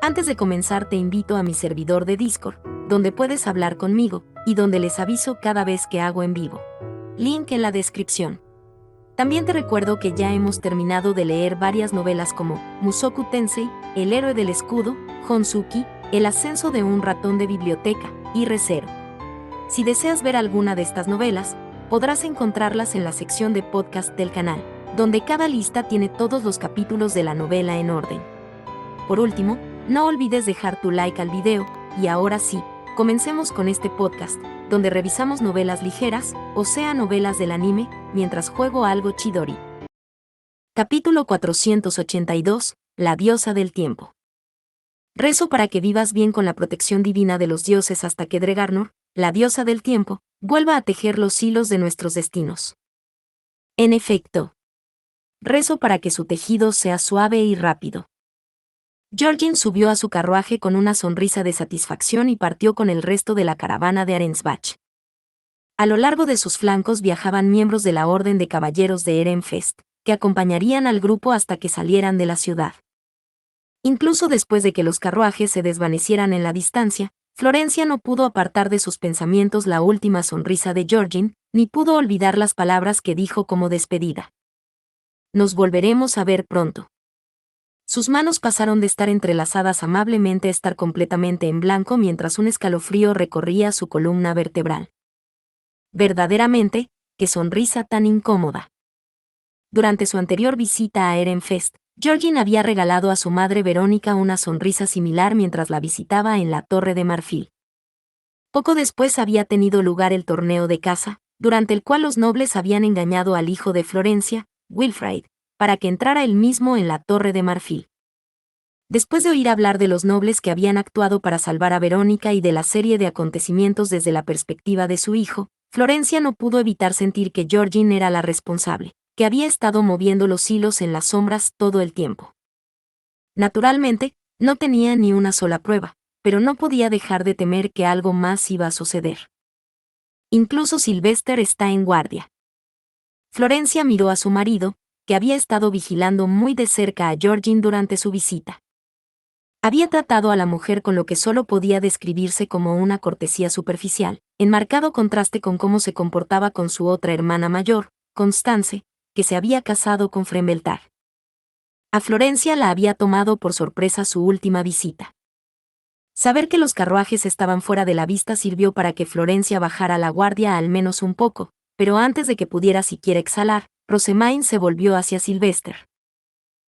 Antes de comenzar te invito a mi servidor de Discord, donde puedes hablar conmigo, y donde les aviso cada vez que hago en vivo. Link en la descripción. También te recuerdo que ya hemos terminado de leer varias novelas como Mushoku Tensei, El héroe del escudo, Honsuki, El ascenso de un ratón de biblioteca, y Re:Zero. Si deseas ver alguna de estas novelas, podrás encontrarlas en la sección de podcast del canal, donde cada lista tiene todos los capítulos de la novela en orden. Por último, no olvides dejar tu like al video, y ahora sí, comencemos con este podcast, donde revisamos novelas ligeras, o sea novelas del anime, mientras juego algo Chidori. Capítulo 482, La diosa del tiempo. Rezo para que vivas bien con la protección divina de los dioses hasta que Dregarnor, la diosa del tiempo, vuelva a tejer los hilos de nuestros destinos. En efecto, rezo para que su tejido sea suave y rápido. Georgin subió a su carruaje con una sonrisa de satisfacción y partió con el resto de la caravana de Arensbach. A lo largo de sus flancos viajaban miembros de la Orden de Caballeros de Ehrenfest, que acompañarían al grupo hasta que salieran de la ciudad. Incluso después de que los carruajes se desvanecieran en la distancia, Florencia no pudo apartar de sus pensamientos la última sonrisa de Georgin, ni pudo olvidar las palabras que dijo como despedida. Nos volveremos a ver pronto. Sus manos pasaron de estar entrelazadas amablemente a estar completamente en blanco mientras un escalofrío recorría su columna vertebral. Verdaderamente, qué sonrisa tan incómoda. Durante su anterior visita a Ehrenfest, Georgin había regalado a su madre Verónica una sonrisa similar mientras la visitaba en la Torre de Marfil. Poco después había tenido lugar el torneo de caza, durante el cual los nobles habían engañado al hijo de Florencia, Wilfrid, para que entrara él mismo en la Torre de Marfil. Después de oír hablar de los nobles que habían actuado para salvar a Verónica y de la serie de acontecimientos desde la perspectiva de su hijo, Florencia no pudo evitar sentir que Georgin era la responsable, que había estado moviendo los hilos en las sombras todo el tiempo. Naturalmente, no tenía ni una sola prueba, pero no podía dejar de temer que algo más iba a suceder. Incluso Sylvester está en guardia. Florencia miró a su marido, que había estado vigilando muy de cerca a Georgin durante su visita. Había tratado a la mujer con lo que solo podía describirse como una cortesía superficial, en marcado contraste con cómo se comportaba con su otra hermana mayor, Constance, que se había casado con Frembeltar. A Florencia la había tomado por sorpresa su última visita. Saber que los carruajes estaban fuera de la vista sirvió para que Florencia bajara la guardia al menos un poco, pero antes de que pudiera siquiera exhalar, Rosemain se volvió hacia Sylvester.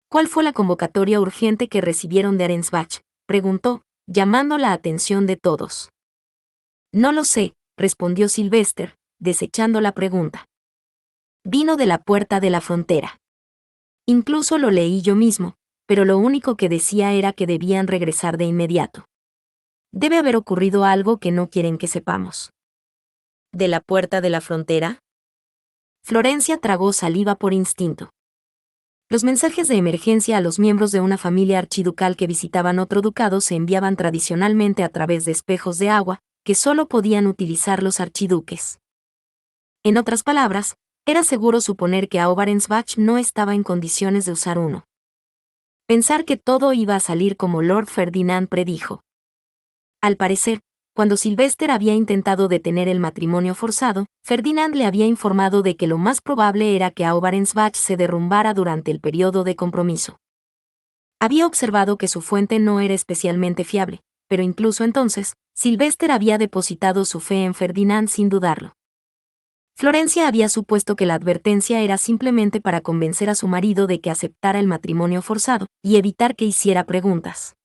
¿Cuál fue la convocatoria urgente que recibieron de Arensbach?, preguntó, llamando la atención de todos. No lo sé, respondió Sylvester, desechando la pregunta. Vino de la puerta de la frontera. Incluso lo leí yo mismo, pero lo único que decía era que debían regresar de inmediato. Debe haber ocurrido algo que no quieren que sepamos. ¿De la puerta de la frontera? Florencia tragó saliva por instinto. Los mensajes de emergencia a los miembros de una familia archiducal que visitaban otro ducado se enviaban tradicionalmente a través de espejos de agua, que solo podían utilizar los archiduques. En otras palabras, era seguro suponer que Arensbach no estaba en condiciones de usar uno. Pensar que todo iba a salir como Lord Ferdinand predijo. Al parecer, cuando Sylvester había intentado detener el matrimonio forzado, Ferdinand le había informado de que lo más probable era que Arensbach se derrumbara durante el periodo de compromiso. Había observado que su fuente no era especialmente fiable, pero incluso entonces, Sylvester había depositado su fe en Ferdinand sin dudarlo. Florencia había supuesto que la advertencia era simplemente para convencer a su marido de que aceptara el matrimonio forzado, y evitar que hiciera preguntas.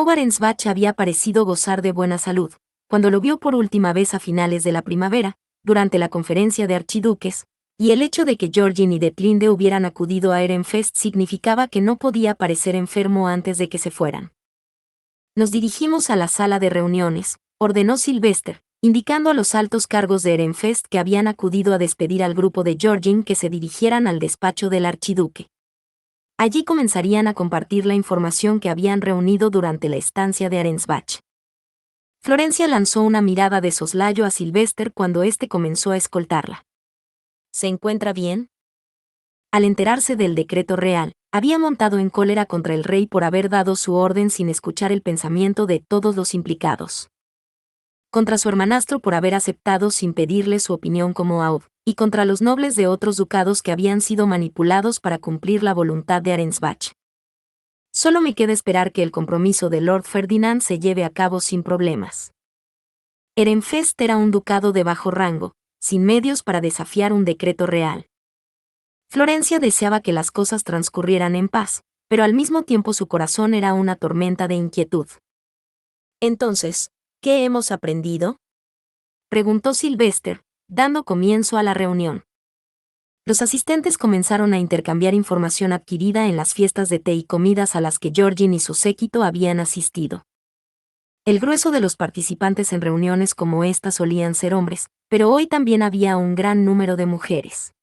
Arensbach había parecido gozar de buena salud, cuando lo vio por última vez a finales de la primavera, durante la conferencia de archiduques, y el hecho de que Georgin y Detlinde hubieran acudido a Ehrenfest significaba que no podía parecer enfermo antes de que se fueran. Nos dirigimos a la sala de reuniones, ordenó Sylvester, indicando a los altos cargos de Ehrenfest que habían acudido a despedir al grupo de Georgin que se dirigieran al despacho del archiduque. Allí comenzarían a compartir la información que habían reunido durante la estancia de Arensbach. Florencia lanzó una mirada de soslayo a Sylvester cuando éste comenzó a escoltarla. ¿Se encuentra bien? Al enterarse del decreto real, había montado en cólera contra el rey por haber dado su orden sin escuchar el pensamiento de todos los implicados. Contra su hermanastro por haber aceptado sin pedirle su opinión como Aud, y contra los nobles de otros ducados que habían sido manipulados para cumplir la voluntad de Arensbach. Solo me queda esperar que el compromiso de Lord Ferdinand se lleve a cabo sin problemas. Ehrenfest era un ducado de bajo rango, sin medios para desafiar un decreto real. Florencia deseaba que las cosas transcurrieran en paz, pero al mismo tiempo su corazón era una tormenta de inquietud. Entonces, ¿qué hemos aprendido?, preguntó Sylvester, dando comienzo a la reunión. Los asistentes comenzaron a intercambiar información adquirida en las fiestas de té y comidas a las que Georgin y su séquito habían asistido. El grueso de los participantes en reuniones como esta solían ser hombres, pero hoy también había un gran número de mujeres.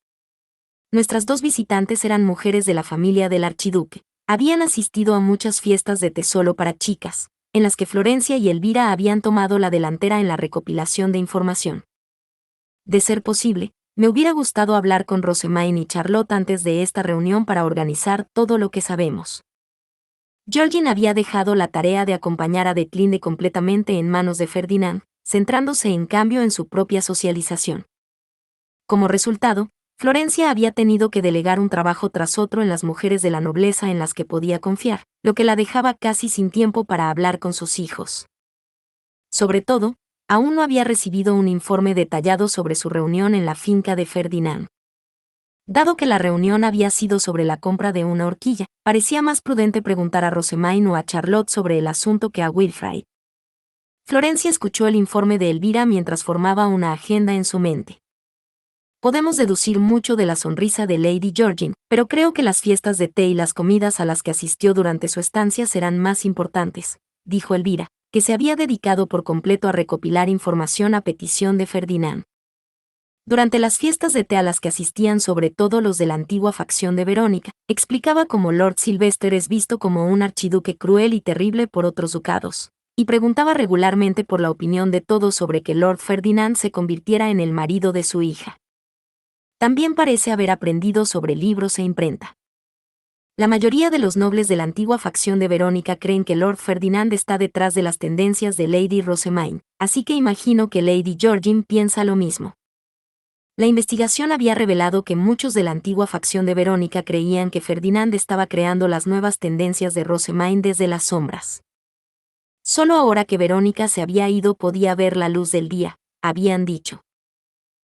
Nuestras dos visitantes eran mujeres de la familia del archiduque. Habían asistido a muchas fiestas de té solo para chicas, en las que Florencia y Elvira habían tomado la delantera en la recopilación de información. De ser posible, me hubiera gustado hablar con Rosemaine y Charlotte antes de esta reunión para organizar todo lo que sabemos. Georgin había dejado la tarea de acompañar a Detlinde completamente en manos de Ferdinand, centrándose en cambio en su propia socialización. Como resultado, Florencia había tenido que delegar un trabajo tras otro en las mujeres de la nobleza en las que podía confiar, lo que la dejaba casi sin tiempo para hablar con sus hijos. Sobre todo, aún no había recibido un informe detallado sobre su reunión en la finca de Ferdinand. Dado que la reunión había sido sobre la compra de una horquilla, parecía más prudente preguntar a Rosemaine o a Charlotte sobre el asunto que a Wilfrid. Florencia escuchó el informe de Elvira mientras formaba una agenda en su mente. Podemos deducir mucho de la sonrisa de Lady Georgin, pero creo que las fiestas de té y las comidas a las que asistió durante su estancia serán más importantes, dijo Elvira, que se había dedicado por completo a recopilar información a petición de Ferdinand. Durante las fiestas de té a las que asistían sobre todo los de la antigua facción de Verónica, explicaba cómo Lord Sylvester es visto como un archiduque cruel y terrible por otros ducados, y preguntaba regularmente por la opinión de todos sobre que Lord Ferdinand se convirtiera en el marido de su hija. También parece haber aprendido sobre libros e imprenta. La mayoría de los nobles de la antigua facción de Verónica creen que Lord Ferdinand está detrás de las tendencias de Lady Rosemaine, así que imagino que Lady Georgin piensa lo mismo. La investigación había revelado que muchos de la antigua facción de Verónica creían que Ferdinand estaba creando las nuevas tendencias de Rosemaine desde las sombras. Solo ahora que Verónica se había ido podía ver la luz del día, habían dicho.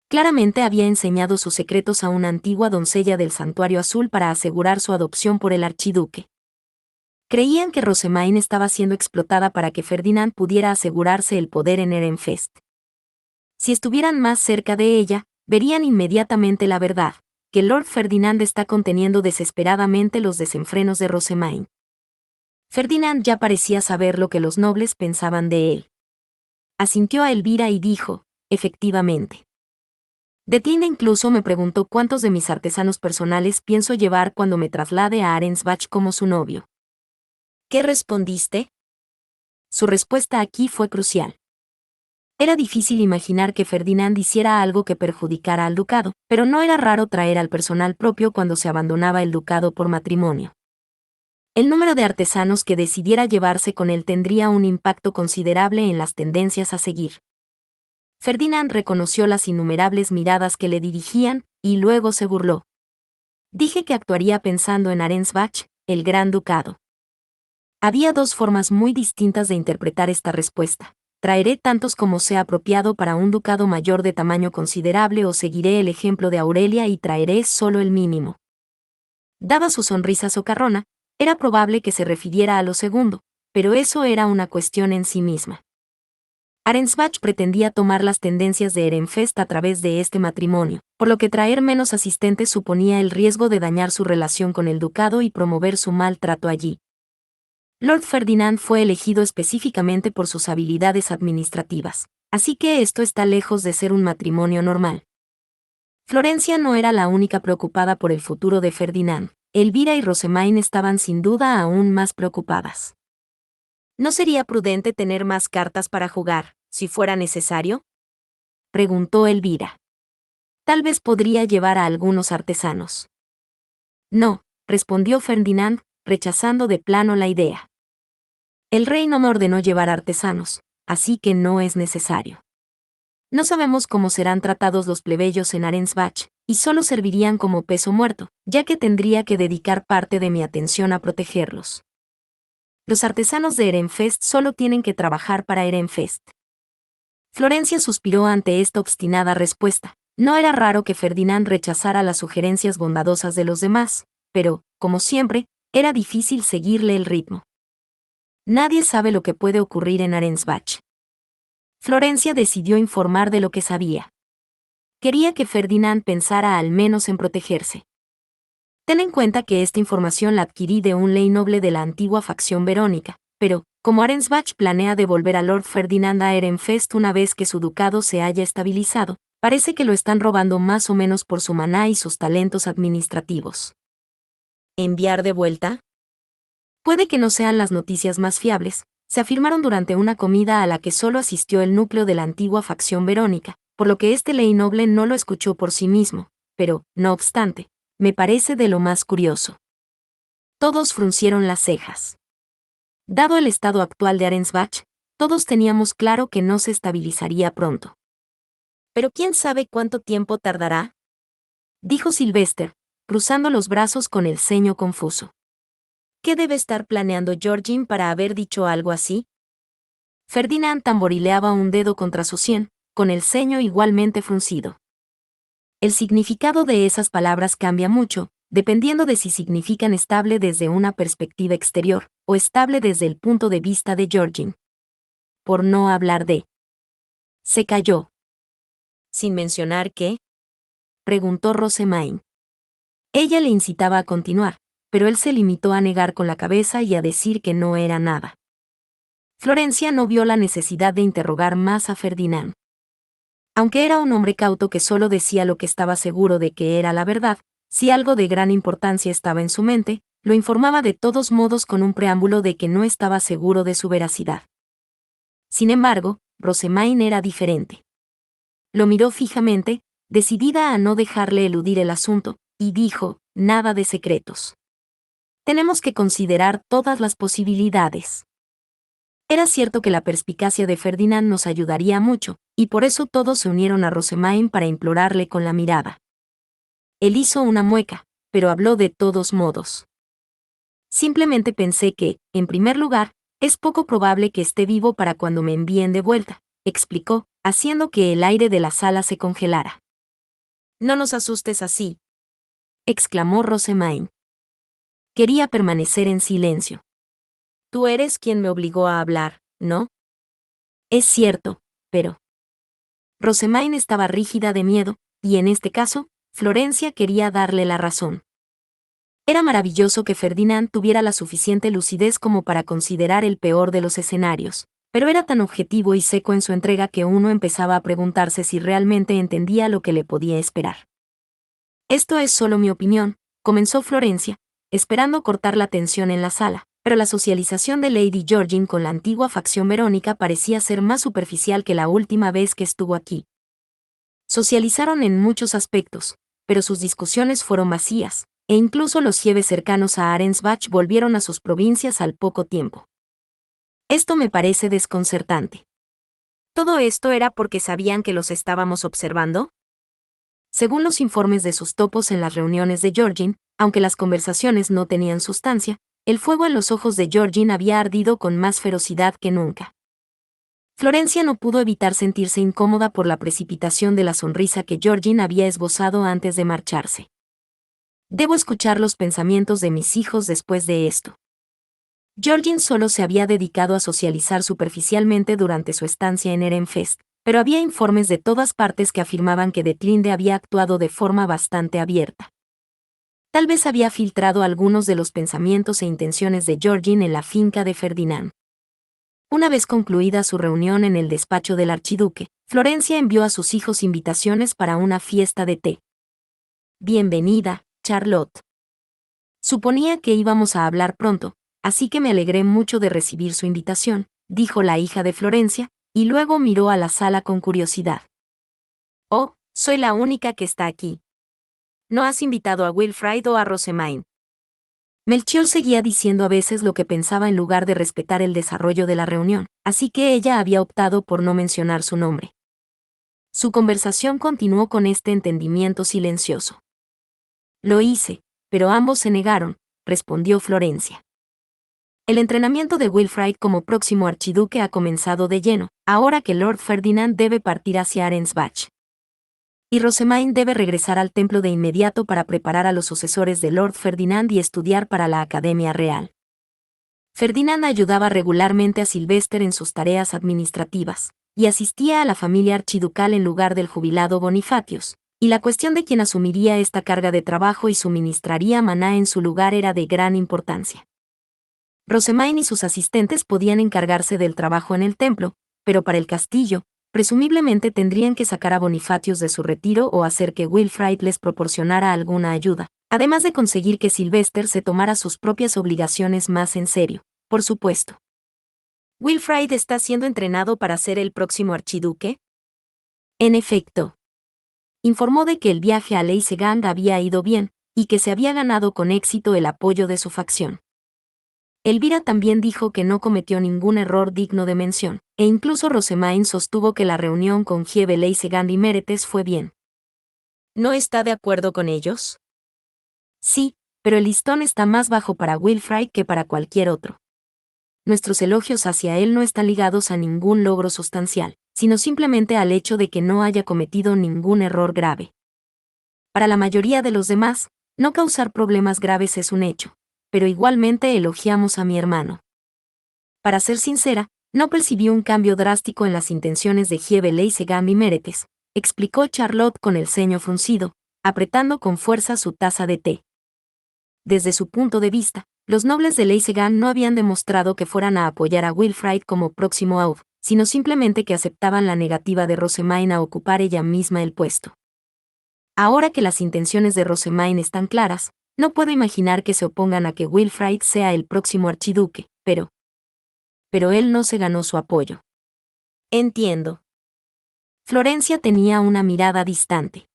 Claramente había enseñado sus secretos a una antigua doncella del Santuario Azul para asegurar su adopción por el archiduque. Creían que Rosemaine estaba siendo explotada para que Ferdinand pudiera asegurarse el poder en Ehrenfest. Si estuvieran más cerca de ella, verían inmediatamente la verdad, que Lord Ferdinand está conteniendo desesperadamente los desenfrenos de Rosemaine. Ferdinand ya parecía saber lo que los nobles pensaban de él. Asintió a Elvira y dijo, efectivamente. Detlinde incluso me preguntó cuántos de mis artesanos personales pienso llevar cuando me traslade a Arensbach como su novio. ¿Qué respondiste? Su respuesta aquí fue crucial. Era difícil imaginar que Ferdinand hiciera algo que perjudicara al ducado, pero no era raro traer al personal propio cuando se abandonaba el ducado por matrimonio. El número de artesanos que decidiera llevarse con él tendría un impacto considerable en las tendencias a seguir. Ferdinand reconoció las innumerables miradas que le dirigían, y luego se burló. Dije que actuaría pensando en Arensbach, el gran ducado. Había dos formas muy distintas de interpretar esta respuesta. Traeré tantos como sea apropiado para un ducado mayor de tamaño considerable o seguiré el ejemplo de Aurelia y traeré solo el mínimo. Dada su sonrisa socarrona, era probable que se refiriera a lo segundo, pero eso era una cuestión en sí misma. Arensbach pretendía tomar las tendencias de Ehrenfest a través de este matrimonio, por lo que traer menos asistentes suponía el riesgo de dañar su relación con el ducado y promover su mal trato allí. Lord Ferdinand fue elegido específicamente por sus habilidades administrativas, así que esto está lejos de ser un matrimonio normal. Florencia no era la única preocupada por el futuro de Ferdinand. Elvira y Rosemaine estaban sin duda aún más preocupadas. ¿No sería prudente tener más cartas para jugar, si fuera necesario?, preguntó Elvira. Tal vez podría llevar a algunos artesanos. No, respondió Ferdinand, rechazando de plano la idea. El rey no me ordenó llevar artesanos, así que no es necesario. No sabemos cómo serán tratados los plebeyos en Arensbach, y solo servirían como peso muerto, ya que tendría que dedicar parte de mi atención a protegerlos. Los artesanos de Ehrenfest solo tienen que trabajar para Ehrenfest. Florencia suspiró ante esta obstinada respuesta. No era raro que Ferdinand rechazara las sugerencias bondadosas de los demás, pero, como siempre, era difícil seguirle el ritmo. Nadie sabe lo que puede ocurrir en Arensbach. Florencia decidió informar de lo que sabía. Quería que Ferdinand pensara al menos en protegerse. Ten en cuenta que esta información la adquirí de un ley noble de la antigua facción verónica, pero, como Arensbach planea devolver a Lord Ferdinand a Ehrenfest una vez que su ducado se haya estabilizado, parece que lo están robando más o menos por su maná y sus talentos administrativos. ¿Enviar de vuelta? Puede que no sean las noticias más fiables, se afirmaron durante una comida a la que solo asistió el núcleo de la antigua facción verónica, por lo que este ley noble no lo escuchó por sí mismo, pero, no obstante, me parece de lo más curioso. Todos fruncieron las cejas. Dado el estado actual de Arensbach, todos teníamos claro que no se estabilizaría pronto. ¿Pero quién sabe cuánto tiempo tardará?, dijo Sylvester, cruzando los brazos con el ceño confuso. ¿Qué debe estar planeando Georgine para haber dicho algo así? Ferdinand tamborileaba un dedo contra su sien, con el ceño igualmente fruncido. El significado de esas palabras cambia mucho, dependiendo de si significan estable desde una perspectiva exterior, o estable desde el punto de vista de Georgine. Por no hablar de... Se calló. ¿Sin mencionar qué?, preguntó Rosemaine. Ella le incitaba a continuar, pero él se limitó a negar con la cabeza y a decir que no era nada. Florencia no vio la necesidad de interrogar más a Ferdinand. Aunque era un hombre cauto que solo decía lo que estaba seguro de que era la verdad, si algo de gran importancia estaba en su mente, lo informaba de todos modos con un preámbulo de que no estaba seguro de su veracidad. Sin embargo, Rosemaine era diferente. Lo miró fijamente, decidida a no dejarle eludir el asunto, y dijo, nada de secretos. Tenemos que considerar todas las posibilidades. Era cierto que la perspicacia de Ferdinand nos ayudaría mucho, y por eso todos se unieron a Rosemaine para implorarle con la mirada. Él hizo una mueca, pero habló de todos modos. Simplemente pensé que, en primer lugar, es poco probable que esté vivo para cuando me envíen de vuelta, explicó, haciendo que el aire de la sala se congelara. No nos asustes así, exclamó Rosemaine. Quería permanecer en silencio. Tú eres quien me obligó a hablar, ¿no? Es cierto, pero... Rosemaine estaba rígida de miedo, y en este caso, Florencia quería darle la razón. Era maravilloso que Ferdinand tuviera la suficiente lucidez como para considerar el peor de los escenarios, pero era tan objetivo y seco en su entrega que uno empezaba a preguntarse si realmente entendía lo que le podía esperar. Esto es solo mi opinión, comenzó Florencia, esperando cortar la tensión en la sala, pero la socialización de Lady Georgine con la antigua facción verónica parecía ser más superficial que la última vez que estuvo aquí. Socializaron en muchos aspectos, pero sus discusiones fueron vacías, e incluso los Sieves cercanos a Arensbach volvieron a sus provincias al poco tiempo. Esto me parece desconcertante. ¿Todo esto era porque sabían que los estábamos observando? Según los informes de sus topos en las reuniones de Georgine, aunque las conversaciones no tenían sustancia, el fuego en los ojos de Georgine había ardido con más ferocidad que nunca. Florencia no pudo evitar sentirse incómoda por la precipitación de la sonrisa que Georgine había esbozado antes de marcharse. Debo escuchar los pensamientos de mis hijos después de esto. Georgine solo se había dedicado a socializar superficialmente durante su estancia en Ehrenfest, pero había informes de todas partes que afirmaban que Detlinde había actuado de forma bastante abierta. Tal vez había filtrado algunos de los pensamientos e intenciones de Georgine en la finca de Ferdinand. Una vez concluida su reunión en el despacho del archiduque, Florencia envió a sus hijos invitaciones para una fiesta de té. Bienvenida, Charlotte. Suponía que íbamos a hablar pronto, así que me alegré mucho de recibir su invitación, dijo la hija de Florencia, y luego miró a la sala con curiosidad. Oh, soy la única que está aquí. ¿No has invitado a Wilfrid o a Rosemaine? Melchior seguía diciendo a veces lo que pensaba en lugar de respetar el desarrollo de la reunión, así que ella había optado por no mencionar su nombre. Su conversación continuó con este entendimiento silencioso. Lo hice, pero ambos se negaron, respondió Florencia. El entrenamiento de Wilfrid como próximo archiduque ha comenzado de lleno, ahora que Lord Ferdinand debe partir hacia Arensbach. Y Rosemaine debe regresar al templo de inmediato para preparar a los sucesores de Lord Ferdinand y estudiar para la Academia Real. Ferdinand ayudaba regularmente a Sylvester en sus tareas administrativas, y asistía a la familia archiducal en lugar del jubilado Bonifatius, y la cuestión de quién asumiría esta carga de trabajo y suministraría maná en su lugar era de gran importancia. Rosemaine y sus asistentes podían encargarse del trabajo en el templo, pero para el castillo, presumiblemente tendrían que sacar a Bonifatius de su retiro o hacer que Wilfrid les proporcionara alguna ayuda, además de conseguir que Sylvester se tomara sus propias obligaciones más en serio, por supuesto. ¿Wilfrid está siendo entrenado para ser el próximo archiduque? En efecto. Informó de que el viaje a Leisegang había ido bien, y que se había ganado con éxito el apoyo de su facción. Elvira también dijo que no cometió ningún error digno de mención, e incluso Rosemaine sostuvo que la reunión con Giebe Leisegang y Meretes fue bien. ¿No está de acuerdo con ellos? Sí, pero el listón está más bajo para Wilfrid que para cualquier otro. Nuestros elogios hacia él no están ligados a ningún logro sustancial, sino simplemente al hecho de que no haya cometido ningún error grave. Para la mayoría de los demás, no causar problemas graves es un hecho, pero igualmente elogiamos a mi hermano. Para ser sincera, no percibí un cambio drástico en las intenciones de Giebe Leisegang y Meretes, explicó Charlotte con el ceño fruncido, apretando con fuerza su taza de té. Desde su punto de vista, los nobles de Leisegang no habían demostrado que fueran a apoyar a Wilfrid como próximo Aub, sino simplemente que aceptaban la negativa de Rosemaine a ocupar ella misma el puesto. Ahora que las intenciones de Rosemaine están claras, no puedo imaginar que se opongan a que Wilfrid sea el próximo archiduque, pero él no se ganó su apoyo. Entiendo. Florencia tenía una mirada distante.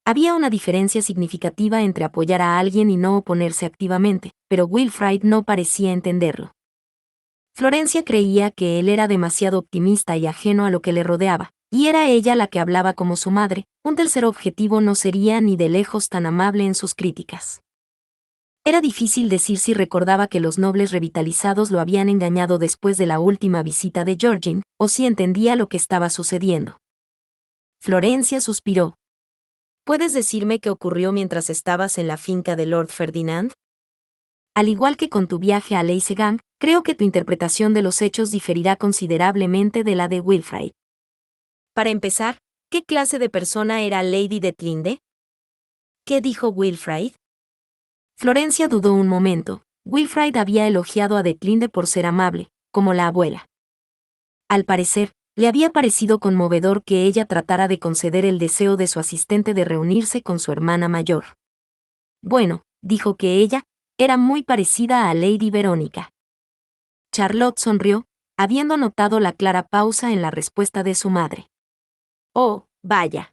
Había una diferencia significativa entre apoyar a alguien y no oponerse activamente, pero Wilfrid no parecía entenderlo. Florencia creía que él era demasiado optimista y ajeno a lo que le rodeaba, y era ella la que hablaba como su madre. Un tercer objetivo no sería ni de lejos tan amable en sus críticas. Era difícil decir si recordaba que los nobles revitalizados lo habían engañado después de la última visita de Georgine, o si entendía lo que estaba sucediendo. Florencia suspiró. ¿Puedes decirme qué ocurrió mientras estabas en la finca de Lord Ferdinand? Al igual que con tu viaje a Leisegang, creo que tu interpretación de los hechos diferirá considerablemente de la de Wilfrid. Para empezar, ¿qué clase de persona era Lady Detlinde? ¿Qué dijo Wilfrid? Florencia dudó un momento. Wilfrid había elogiado a Detlinde por ser amable, como la abuela. Al parecer, le había parecido conmovedor que ella tratara de conceder el deseo de su asistente de reunirse con su hermana mayor. Bueno, dijo que ella era muy parecida a Lady Verónica. Charlotte sonrió, habiendo notado la clara pausa en la respuesta de su madre. Oh, vaya.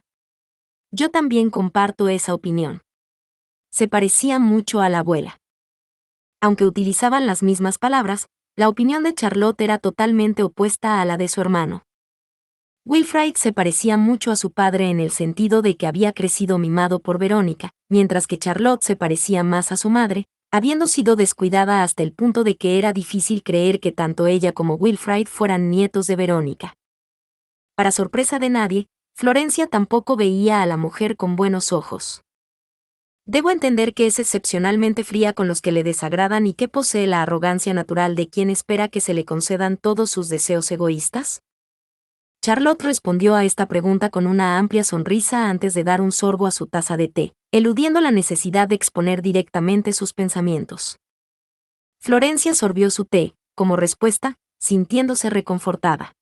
Yo también comparto esa opinión. Se parecía mucho a la abuela. Aunque utilizaban las mismas palabras, la opinión de Charlotte era totalmente opuesta a la de su hermano. Wilfrid se parecía mucho a su padre en el sentido de que había crecido mimado por Verónica, mientras que Charlotte se parecía más a su madre, habiendo sido descuidada hasta el punto de que era difícil creer que tanto ella como Wilfrid fueran nietos de Verónica. Para sorpresa de nadie, Florencia tampoco veía a la mujer con buenos ojos. Debo entender que es excepcionalmente fría con los que le desagradan y que posee la arrogancia natural de quien espera que se le concedan todos sus deseos egoístas. Charlotte respondió a esta pregunta con una amplia sonrisa antes de dar un sorbo a su taza de té, eludiendo la necesidad de exponer directamente sus pensamientos. Florencia sorbió su té, como respuesta, sintiéndose reconfortada.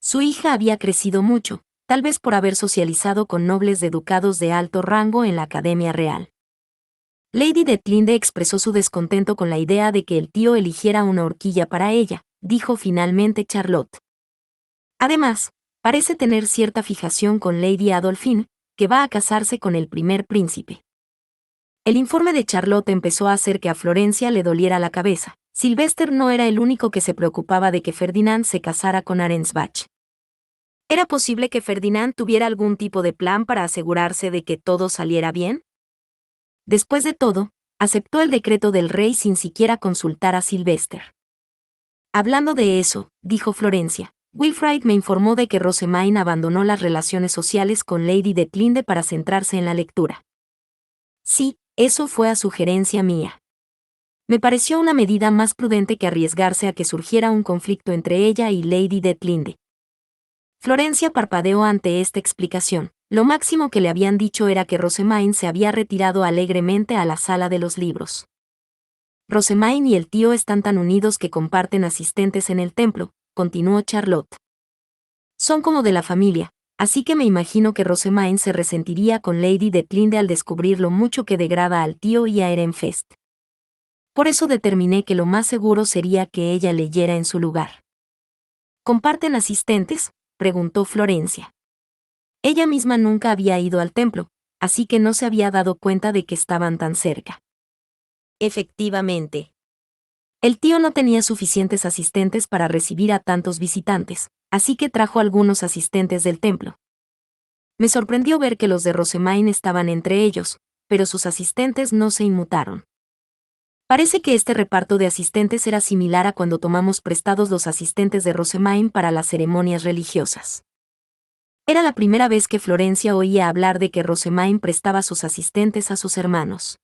Su hija había crecido mucho, tal vez por haber socializado con nobles de ducados de alto rango en la Academia Real. Lady Detlinde expresó su descontento con la idea de que el tío eligiera una horquilla para ella, dijo finalmente Charlotte. Además, parece tener cierta fijación con Lady Adolphine, que va a casarse con el primer príncipe. El informe de Charlotte empezó a hacer que a Florencia le doliera la cabeza. Sylvester no era el único que se preocupaba de que Ferdinand se casara con Arensbach. ¿Era posible que Ferdinand tuviera algún tipo de plan para asegurarse de que todo saliera bien? Después de todo, aceptó el decreto del rey sin siquiera consultar a Sylvester. Hablando de eso, dijo Florencia, Wilfrid me informó de que Rosemaine abandonó las relaciones sociales con Lady Detlinde para centrarse en la lectura. Sí, eso fue a sugerencia mía. Me pareció una medida más prudente que arriesgarse a que surgiera un conflicto entre ella y Lady Detlinde. Florencia parpadeó ante esta explicación. Lo máximo que le habían dicho era que Rosemaine se había retirado alegremente a la sala de los libros. Rosemaine y el tío están tan unidos que comparten asistentes en el templo, continuó Charlotte. Son como de la familia, así que me imagino que Rosemaine se resentiría con Lady Detlinde al descubrir lo mucho que degrada al tío y a Ehrenfest. Por eso determiné que lo más seguro sería que ella leyera en su lugar. ¿Comparten asistentes?, preguntó Florencia. Ella misma nunca había ido al templo, así que no se había dado cuenta de que estaban tan cerca. Efectivamente. El tío no tenía suficientes asistentes para recibir a tantos visitantes, así que trajo algunos asistentes del templo. Me sorprendió ver que los de Rosemaine estaban entre ellos, pero sus asistentes no se inmutaron. Parece que este reparto de asistentes era similar a cuando tomamos prestados los asistentes de Rosemaine para las ceremonias religiosas. Era la primera vez que Florencia oía hablar de que Rosemaine prestaba sus asistentes a sus hermanos.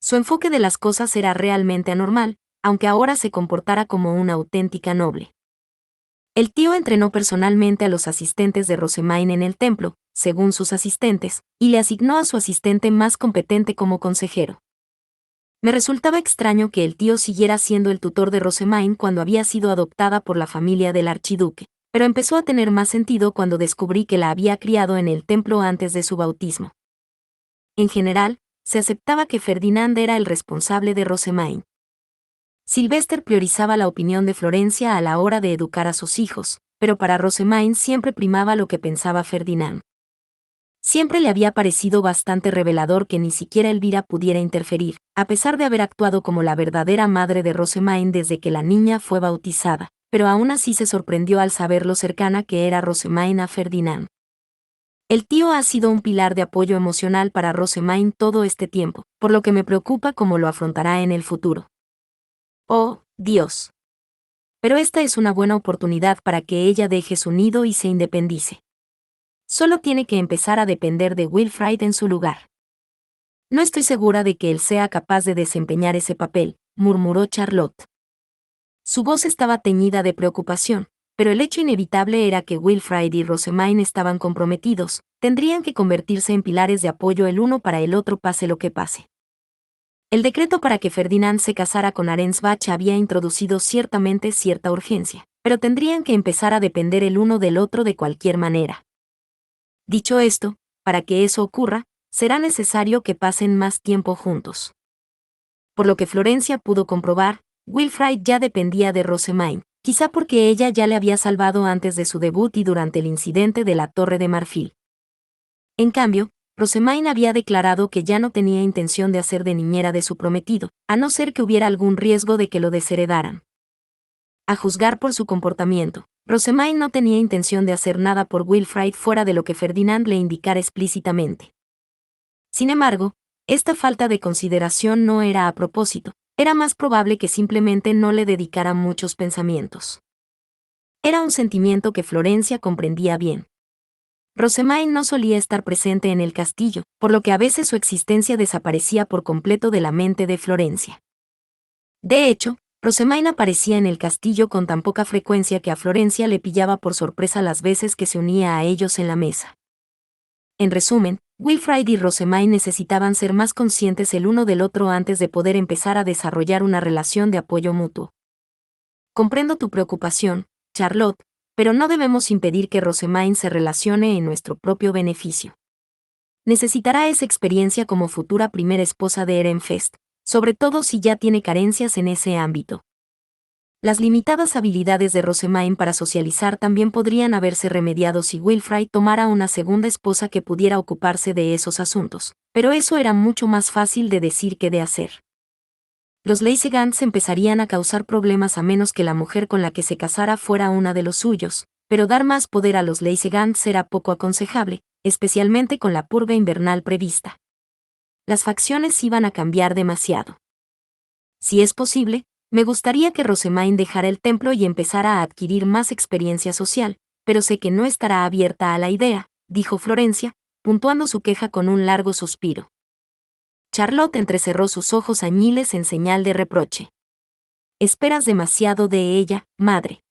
Su enfoque de las cosas era realmente anormal, aunque ahora se comportara como una auténtica noble. El tío entrenó personalmente a los asistentes de Rosemaine en el templo, según sus asistentes, y le asignó a su asistente más competente como consejero. Me resultaba extraño que el tío siguiera siendo el tutor de Rosemaine cuando había sido adoptada por la familia del archiduque, pero empezó a tener más sentido cuando descubrí que la había criado en el templo antes de su bautismo. En general, se aceptaba que Ferdinand era el responsable de Rosemaine. Sylvester priorizaba la opinión de Florencia a la hora de educar a sus hijos, pero para Rosemaine siempre primaba lo que pensaba Ferdinand. Siempre le había parecido bastante revelador que ni siquiera Elvira pudiera interferir, a pesar de haber actuado como la verdadera madre de Rosemaine desde que la niña fue bautizada, pero aún así se sorprendió al saber lo cercana que era Rosemaine a Ferdinand. El tío ha sido un pilar de apoyo emocional para Rosemaine todo este tiempo, por lo que me preocupa cómo lo afrontará en el futuro. Oh, Dios. Pero esta es una buena oportunidad para que ella deje su nido y se independice. Solo tiene que empezar a depender de Wilfrid en su lugar. No estoy segura de que él sea capaz de desempeñar ese papel, murmuró Charlotte. Su voz estaba teñida de preocupación, pero el hecho inevitable era que Wilfrid y Rosemaine estaban comprometidos, tendrían que convertirse en pilares de apoyo el uno para el otro pase lo que pase. El decreto para que Ferdinand se casara con Arensbach había introducido ciertamente cierta urgencia, pero tendrían que empezar a depender el uno del otro de cualquier manera. Dicho esto, para que eso ocurra, será necesario que pasen más tiempo juntos. Por lo que Florencia pudo comprobar, Wilfrid ya dependía de Rosemaine, quizá porque ella ya le había salvado antes de su debut y durante el incidente de la Torre de Marfil. En cambio, Rosemaine había declarado que ya no tenía intención de hacer de niñera de su prometido, a no ser que hubiera algún riesgo de que lo desheredaran. A juzgar por su comportamiento, Rosemaine no tenía intención de hacer nada por Wilfrid fuera de lo que Ferdinand le indicara explícitamente. Sin embargo, esta falta de consideración no era a propósito, era más probable que simplemente no le dedicara muchos pensamientos. Era un sentimiento que Florencia comprendía bien. Rosemaine no solía estar presente en el castillo, por lo que a veces su existencia desaparecía por completo de la mente de Florencia. De hecho, Rosemaine aparecía en el castillo con tan poca frecuencia que a Florencia le pillaba por sorpresa las veces que se unía a ellos en la mesa. En resumen, Wilfrid y Rosemaine necesitaban ser más conscientes el uno del otro antes de poder empezar a desarrollar una relación de apoyo mutuo. Comprendo tu preocupación, Charlotte, pero no debemos impedir que Rosemaine se relacione en nuestro propio beneficio. Necesitará esa experiencia como futura primera esposa de Ehrenfest, sobre todo si ya tiene carencias en ese ámbito. Las limitadas habilidades de Rosemaine para socializar también podrían haberse remediado si Wilfrid tomara una segunda esposa que pudiera ocuparse de esos asuntos, pero eso era mucho más fácil de decir que de hacer. Los Leysegans empezarían a causar problemas a menos que la mujer con la que se casara fuera una de los suyos, pero dar más poder a los Leysegans era poco aconsejable, especialmente con la purga invernal prevista. Las facciones iban a cambiar demasiado. Si es posible, me gustaría que Rosemaine dejara el templo y empezara a adquirir más experiencia social, pero sé que no estará abierta a la idea, dijo Florencia, puntuando su queja con un largo suspiro. Charlotte entrecerró sus ojos añiles en señal de reproche. Esperas demasiado de ella, madre.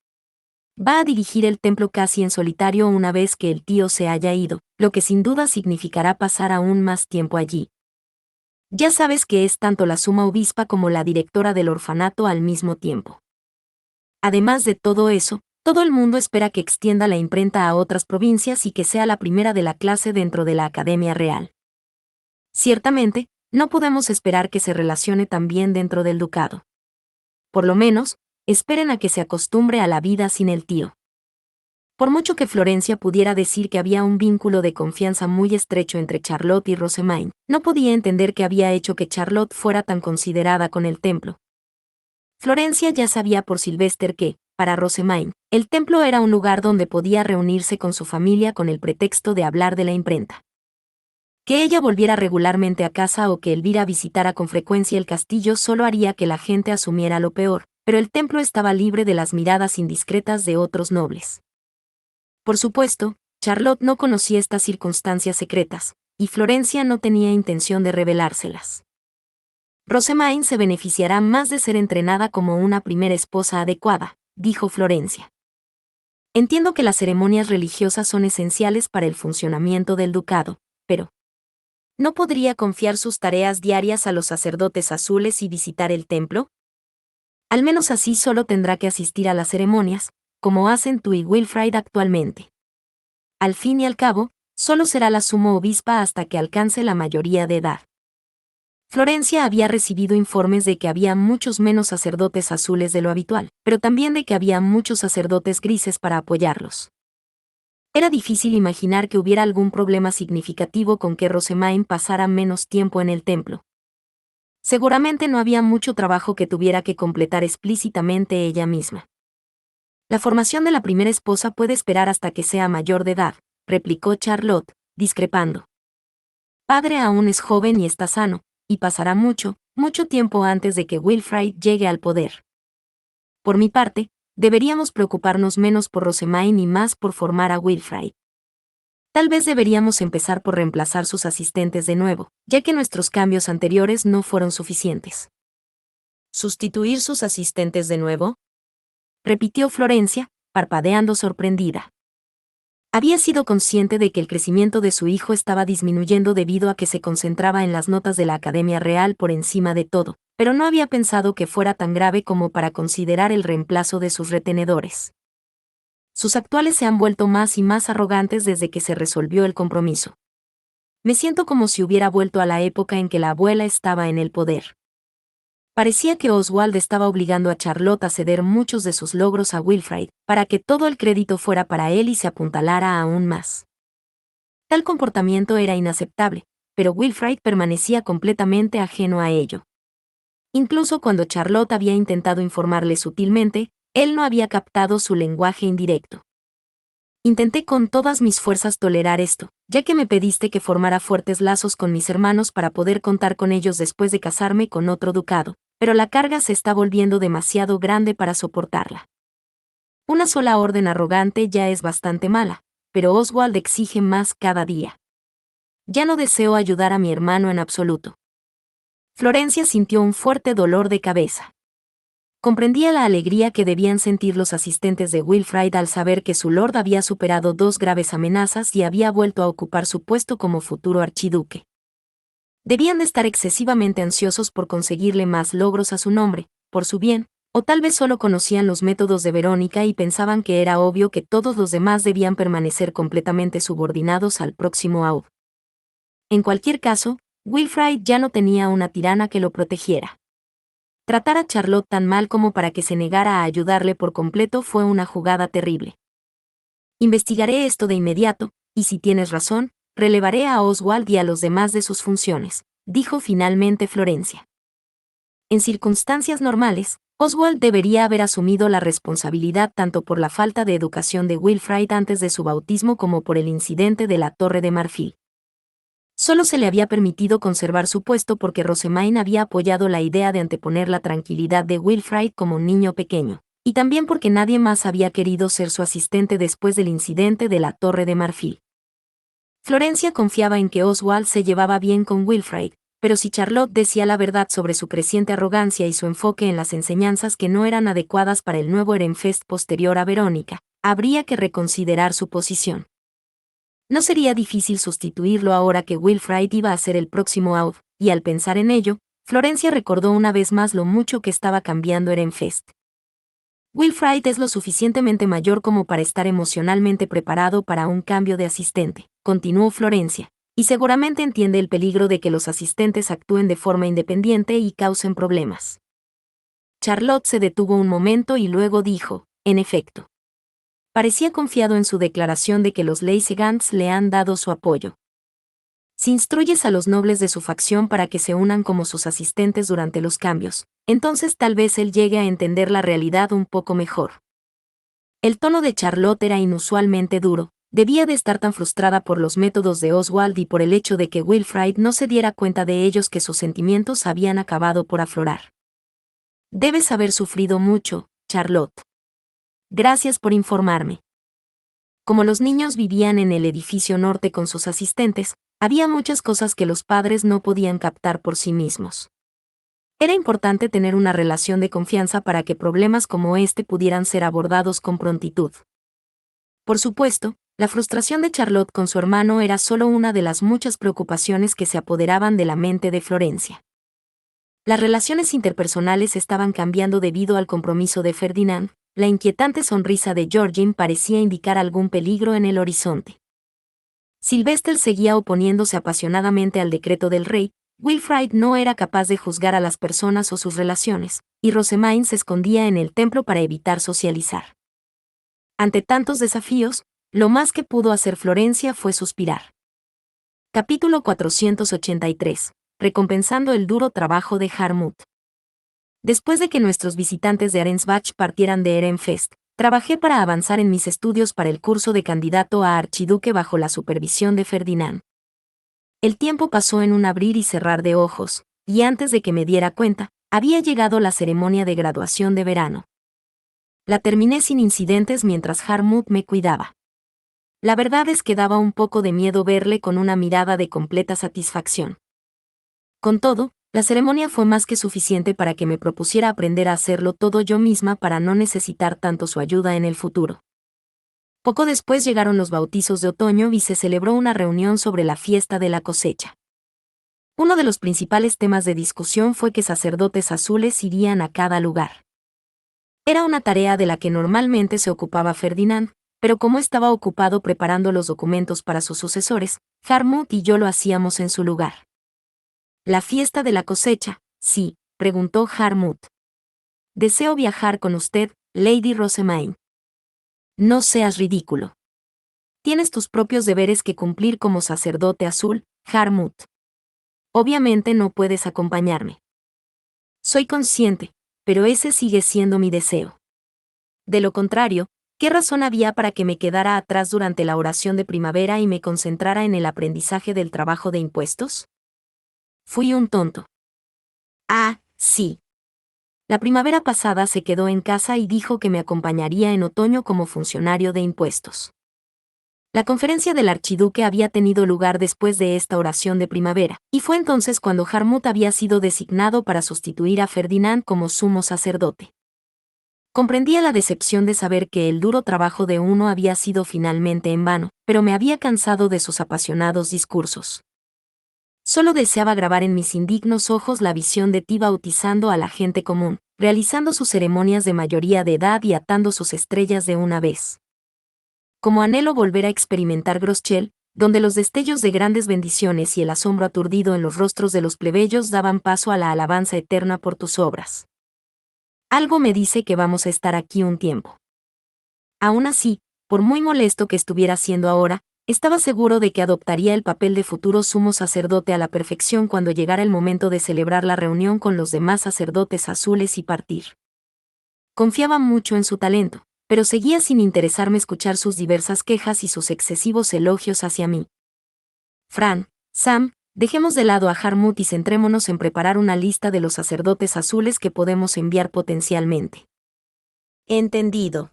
Va a dirigir el templo casi en solitario una vez que el tío se haya ido, lo que sin duda significará pasar aún más tiempo allí. Ya sabes que es tanto la suma obispa como la directora del orfanato al mismo tiempo. Además de todo eso, todo el mundo espera que extienda la imprenta a otras provincias y que sea la primera de la clase dentro de la Academia Real. Ciertamente, no podemos esperar que se relacione tan bien dentro del ducado. Por lo menos, esperen a que se acostumbre a la vida sin el tío. Por mucho que Florencia pudiera decir que había un vínculo de confianza muy estrecho entre Charlotte y Rosemaine, no podía entender qué había hecho que Charlotte fuera tan considerada con el templo. Florencia ya sabía por Sylvester que, para Rosemaine, el templo era un lugar donde podía reunirse con su familia con el pretexto de hablar de la imprenta. Que ella volviera regularmente a casa o que Elvira visitara con frecuencia el castillo solo haría que la gente asumiera lo peor, pero el templo estaba libre de las miradas indiscretas de otros nobles. Por supuesto, Charlotte no conocía estas circunstancias secretas, y Florencia no tenía intención de revelárselas. Rosemaine se beneficiará más de ser entrenada como una primera esposa adecuada, dijo Florencia. Entiendo que las ceremonias religiosas son esenciales para el funcionamiento del ducado, pero ¿no podría confiar sus tareas diarias a los sacerdotes azules y visitar el templo? Al menos así solo tendrá que asistir a las ceremonias, como hacen tú y Wilfrid actualmente. Al fin y al cabo, solo será la suma obispa hasta que alcance la mayoría de edad. Florencia había recibido informes de que había muchos menos sacerdotes azules de lo habitual, pero también de que había muchos sacerdotes grises para apoyarlos. Era difícil imaginar que hubiera algún problema significativo con que Rosemaine pasara menos tiempo en el templo. Seguramente no había mucho trabajo que tuviera que completar explícitamente ella misma. La formación de la primera esposa puede esperar hasta que sea mayor de edad, replicó Charlotte, discrepando. Padre aún es joven y está sano, y pasará mucho, mucho tiempo antes de que Wilfrid llegue al poder. Por mi parte, deberíamos preocuparnos menos por Rosemaine y más por formar a Wilfrid. Tal vez deberíamos empezar por reemplazar sus asistentes de nuevo, ya que nuestros cambios anteriores no fueron suficientes. ¿Sustituir sus asistentes de nuevo?, repitió Florencia, parpadeando sorprendida. Había sido consciente de que el crecimiento de su hijo estaba disminuyendo debido a que se concentraba en las notas de la Academia Real por encima de todo, pero no había pensado que fuera tan grave como para considerar el reemplazo de sus retenedores. Sus actuales se han vuelto más y más arrogantes desde que se resolvió el compromiso. Me siento como si hubiera vuelto a la época en que la abuela estaba en el poder. Parecía que Oswald estaba obligando a Charlotte a ceder muchos de sus logros a Wilfrid, para que todo el crédito fuera para él y se apuntalara aún más. Tal comportamiento era inaceptable, pero Wilfrid permanecía completamente ajeno a ello. Incluso cuando Charlotte había intentado informarle sutilmente, él no había captado su lenguaje indirecto. Intenté con todas mis fuerzas tolerar esto, ya que me pediste que formara fuertes lazos con mis hermanos para poder contar con ellos después de casarme con otro ducado, pero la carga se está volviendo demasiado grande para soportarla. Una sola orden arrogante ya es bastante mala, pero Oswald exige más cada día. Ya no deseo ayudar a mi hermano en absoluto. Florencia sintió un fuerte dolor de cabeza. Comprendía la alegría que debían sentir los asistentes de Wilfrid al saber que su lord había superado 2 graves amenazas y había vuelto a ocupar su puesto como futuro archiduque. Debían de estar excesivamente ansiosos por conseguirle más logros a su nombre, por su bien, o tal vez solo conocían los métodos de Verónica y pensaban que era obvio que todos los demás debían permanecer completamente subordinados al próximo Aub. En cualquier caso, Wilfrid ya no tenía una tirana que lo protegiera. Tratar a Charlotte tan mal como para que se negara a ayudarle por completo fue una jugada terrible. Investigaré esto de inmediato, y si tienes razón, relevaré a Oswald y a los demás de sus funciones, dijo finalmente Florencia. En circunstancias normales, Oswald debería haber asumido la responsabilidad tanto por la falta de educación de Wilfrid antes de su bautismo como por el incidente de la Torre de Marfil. Solo se le había permitido conservar su puesto porque Rosemaine había apoyado la idea de anteponer la tranquilidad de Wilfrid como un niño pequeño, y también porque nadie más había querido ser su asistente después del incidente de la Torre de Marfil. Florencia confiaba en que Oswald se llevaba bien con Wilfrid, pero si Charlotte decía la verdad sobre su creciente arrogancia y su enfoque en las enseñanzas que no eran adecuadas para el nuevo Ehrenfest posterior a Verónica, habría que reconsiderar su posición. No sería difícil sustituirlo ahora que Wilfrid iba a ser el próximo Aud, y al pensar en ello, Florencia recordó una vez más lo mucho que estaba cambiando Ehrenfest. Wilfrid es lo suficientemente mayor como para estar emocionalmente preparado para un cambio de asistente, continuó Florencia, y seguramente entiende el peligro de que los asistentes actúen de forma independiente y causen problemas. Charlotte se detuvo un momento y luego dijo, en efecto. Parecía confiado en su declaración de que los Leysegants le han dado su apoyo. Si instruyes a los nobles de su facción para que se unan como sus asistentes durante los cambios, entonces tal vez él llegue a entender la realidad un poco mejor. El tono de Charlotte era inusualmente duro, debía de estar tan frustrada por los métodos de Oswald y por el hecho de que Wilfrid no se diera cuenta de ellos que sus sentimientos habían acabado por aflorar. Debes haber sufrido mucho, Charlotte. Gracias por informarme. Como los niños vivían en el edificio norte con sus asistentes, había muchas cosas que los padres no podían captar por sí mismos. Era importante tener una relación de confianza para que problemas como este pudieran ser abordados con prontitud. Por supuesto, la frustración de Charlotte con su hermano era solo una de las muchas preocupaciones que se apoderaban de la mente de Florencia. Las relaciones interpersonales estaban cambiando debido al compromiso de Ferdinand. La inquietante sonrisa de Georgine parecía indicar algún peligro en el horizonte. Sylvester seguía oponiéndose apasionadamente al decreto del rey, Wilfrid no era capaz de juzgar a las personas o sus relaciones, y Rosemaine se escondía en el templo para evitar socializar. Ante tantos desafíos, lo más que pudo hacer Florencia fue suspirar. Capítulo 483. Recompensando el duro trabajo de Harmut. Después de que nuestros visitantes de Arensbach partieran de Ehrenfest, trabajé para avanzar en mis estudios para el curso de candidato a archiduque bajo la supervisión de Ferdinand. El tiempo pasó en un abrir y cerrar de ojos, y antes de que me diera cuenta, había llegado la ceremonia de graduación de verano. La terminé sin incidentes mientras Harmut me cuidaba. La verdad es que daba un poco de miedo verle con una mirada de completa satisfacción. Con todo, la ceremonia fue más que suficiente para que me propusiera aprender a hacerlo todo yo misma para no necesitar tanto su ayuda en el futuro. Poco después llegaron los bautizos de otoño y se celebró una reunión sobre la fiesta de la cosecha. Uno de los principales temas de discusión fue qué sacerdotes azules irían a cada lugar. Era una tarea de la que normalmente se ocupaba Ferdinand, pero como estaba ocupado preparando los documentos para sus sucesores, Harmut y yo lo hacíamos en su lugar. ¿La fiesta de la cosecha? Sí, preguntó Harmut. Deseo viajar con usted, Lady Rosemaine. No seas ridículo. Tienes tus propios deberes que cumplir como sacerdote azul, Harmut. Obviamente no puedes acompañarme. Soy consciente, pero ese sigue siendo mi deseo. De lo contrario, ¿qué razón había para que me quedara atrás durante la oración de primavera y me concentrara en el aprendizaje del trabajo de impuestos? Fui un tonto. Ah, sí. La primavera pasada se quedó en casa y dijo que me acompañaría en otoño como funcionario de impuestos. La conferencia del archiduque había tenido lugar después de esta oración de primavera, y fue entonces cuando Harmut había sido designado para sustituir a Ferdinand como sumo sacerdote. Comprendía la decepción de saber que el duro trabajo de uno había sido finalmente en vano, pero me había cansado de sus apasionados discursos. Solo deseaba grabar en mis indignos ojos la visión de ti bautizando a la gente común, realizando sus ceremonias de mayoría de edad y atando sus estrellas de una vez. Como anhelo volver a experimentar Groschel, donde los destellos de grandes bendiciones y el asombro aturdido en los rostros de los plebeyos daban paso a la alabanza eterna por tus obras. Algo me dice que vamos a estar aquí un tiempo. Aún así, por muy molesto que estuviera siendo ahora, estaba seguro de que adoptaría el papel de futuro sumo sacerdote a la perfección cuando llegara el momento de celebrar la reunión con los demás sacerdotes azules y partir. Confiaba mucho en su talento, pero seguía sin interesarme escuchar sus diversas quejas y sus excesivos elogios hacia mí. Fran, Sam, dejemos de lado a Harmut y centrémonos en preparar una lista de los sacerdotes azules que podemos enviar potencialmente. Entendido.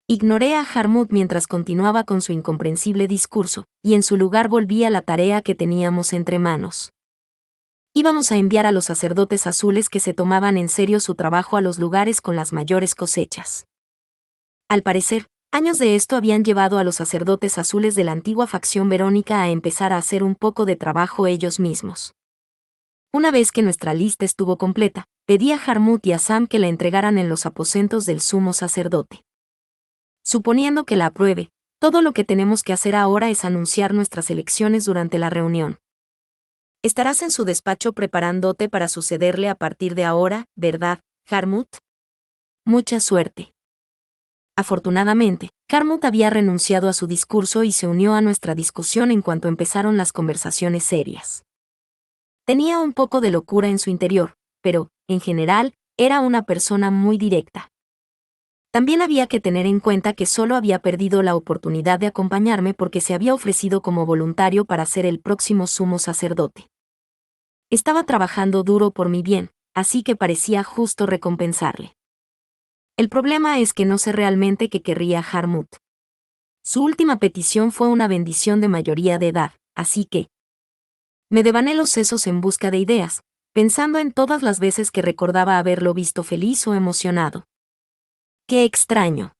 Ignoré a Harmut mientras continuaba con su incomprensible discurso, y en su lugar volví a la tarea que teníamos entre manos. Íbamos a enviar a los sacerdotes azules que se tomaban en serio su trabajo a los lugares con las mayores cosechas. Al parecer, años de esto habían llevado a los sacerdotes azules de la antigua facción verónica a empezar a hacer un poco de trabajo ellos mismos. Una vez que nuestra lista estuvo completa, pedí a Harmut y a Sam que la entregaran en los aposentos del sumo sacerdote. Suponiendo que la apruebe, todo lo que tenemos que hacer ahora es anunciar nuestras elecciones durante la reunión. Estarás en su despacho preparándote para sucederle a partir de ahora, ¿verdad, Harmut? Mucha suerte. Afortunadamente, Harmut había renunciado a su discurso y se unió a nuestra discusión en cuanto empezaron las conversaciones serias. Tenía un poco de locura en su interior, pero, en general, era una persona muy directa. También había que tener en cuenta que solo había perdido la oportunidad de acompañarme porque se había ofrecido como voluntario para ser el próximo sumo sacerdote. Estaba trabajando duro por mi bien, así que parecía justo recompensarle. El problema es que no sé realmente qué querría Harmut. Su última petición fue una bendición de mayoría de edad, así que me devané los sesos en busca de ideas, pensando en todas las veces que recordaba haberlo visto feliz o emocionado. ¡Qué extraño!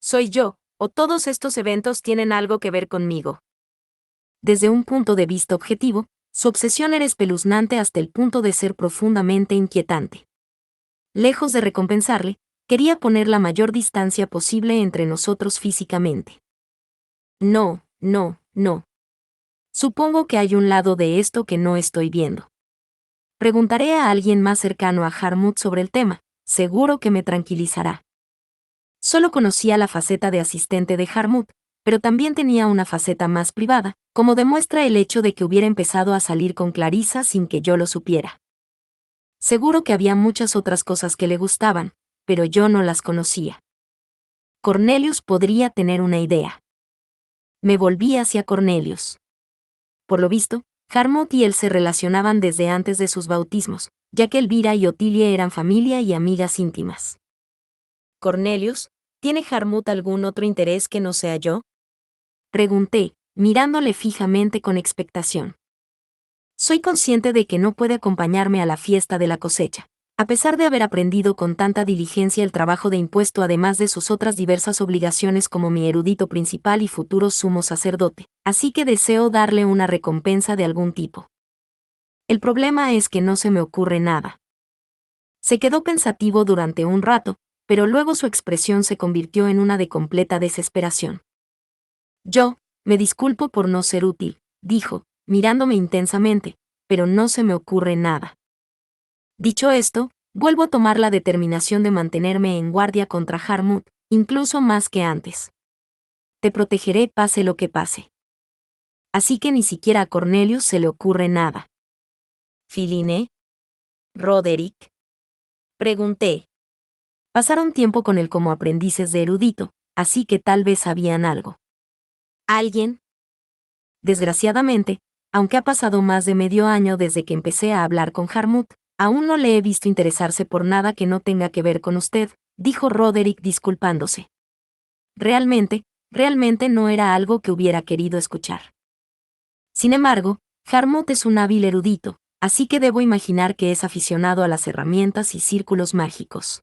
¿Soy yo, o todos estos eventos tienen algo que ver conmigo? Desde un punto de vista objetivo, su obsesión era espeluznante hasta el punto de ser profundamente inquietante. Lejos de recompensarle, quería poner la mayor distancia posible entre nosotros físicamente. No, no, no. Supongo que hay un lado de esto que no estoy viendo. Preguntaré a alguien más cercano a Harmut sobre el tema, seguro que me tranquilizará. Solo conocía la faceta de asistente de Harmut, pero también tenía una faceta más privada, como demuestra el hecho de que hubiera empezado a salir con Clarissa sin que yo lo supiera. Seguro que había muchas otras cosas que le gustaban, pero yo no las conocía. Cornelius podría tener una idea. Me volví hacia Cornelius. Por lo visto, Harmut y él se relacionaban desde antes de sus bautismos, ya que Elvira y Otilie eran familia y amigas íntimas. Cornelius, ¿tiene Harmut algún otro interés que no sea yo? Pregunté, mirándole fijamente con expectación. Soy consciente de que no puede acompañarme a la fiesta de la cosecha, a pesar de haber aprendido con tanta diligencia el trabajo de impuesto además de sus otras diversas obligaciones como mi erudito principal y futuro sumo sacerdote, así que deseo darle una recompensa de algún tipo. El problema es que no se me ocurre nada. Se quedó pensativo durante un rato, pero luego su expresión se convirtió en una de completa desesperación. Me disculpo por no ser útil, dijo, mirándome intensamente, pero no se me ocurre nada. Dicho esto, vuelvo a tomar la determinación de mantenerme en guardia contra Harmut, incluso más que antes. Te protegeré pase lo que pase. Así que ni siquiera a Cornelius se le ocurre nada. ¿Filine? ¿Roderick? Pregunté. Pasaron tiempo con él como aprendices de erudito, así que tal vez sabían algo. ¿Alguien? Desgraciadamente, aunque ha pasado más de medio año desde que empecé a hablar con Harmut, aún no le he visto interesarse por nada que no tenga que ver con usted, dijo Roderick disculpándose. Realmente no era algo que hubiera querido escuchar. Sin embargo, Harmut es un hábil erudito, así que debo imaginar que es aficionado a las herramientas y círculos mágicos.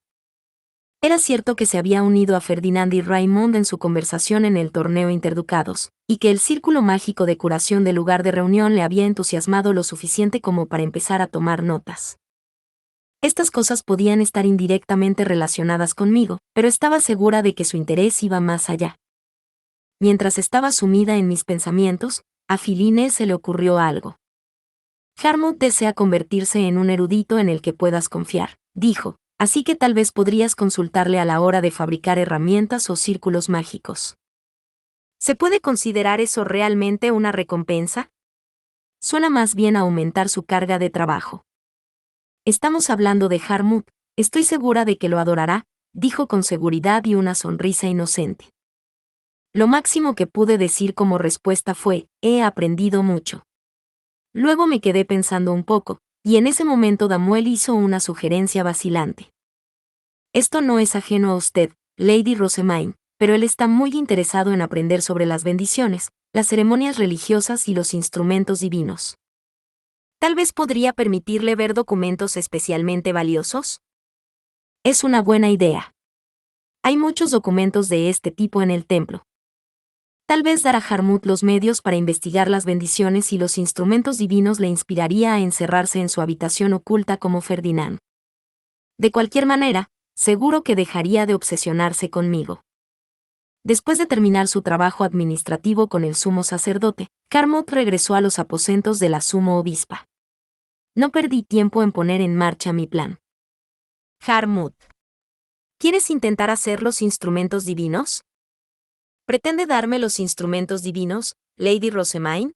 Era cierto que se había unido a Ferdinand y Raymond en su conversación en el torneo Interducados, y que el círculo mágico de curación del lugar de reunión le había entusiasmado lo suficiente como para empezar a tomar notas. Estas cosas podían estar indirectamente relacionadas conmigo, pero estaba segura de que su interés iba más allá. Mientras estaba sumida en mis pensamientos, a Filine se le ocurrió algo. Harmut desea convertirse en un erudito en el que puedas confiar, dijo, Así que tal vez podrías consultarle a la hora de fabricar herramientas o círculos mágicos. ¿Se puede considerar eso realmente una recompensa? Suena más bien a aumentar su carga de trabajo. Estamos hablando de Harmut, estoy segura de que lo adorará, dijo con seguridad y una sonrisa inocente. Lo máximo que pude decir como respuesta fue, he aprendido mucho. Luego me quedé pensando un poco, y en ese momento Damuel hizo una sugerencia vacilante. Esto no es ajeno a usted, Lady Rosemaine, pero él está muy interesado en aprender sobre las bendiciones, las ceremonias religiosas y los instrumentos divinos. Tal vez podría permitirle ver documentos especialmente valiosos. Es una buena idea. Hay muchos documentos de este tipo en el templo. Tal vez dar a Harmut los medios para investigar las bendiciones y los instrumentos divinos le inspiraría a encerrarse en su habitación oculta como Ferdinand. De cualquier manera, seguro que dejaría de obsesionarse conmigo. Después de terminar su trabajo administrativo con el sumo sacerdote, Harmut regresó a los aposentos de la sumo obispa. No perdí tiempo en poner en marcha mi plan. Harmut, ¿quieres intentar hacer los instrumentos divinos? ¿Pretende darme los instrumentos divinos, Lady Rosemaine?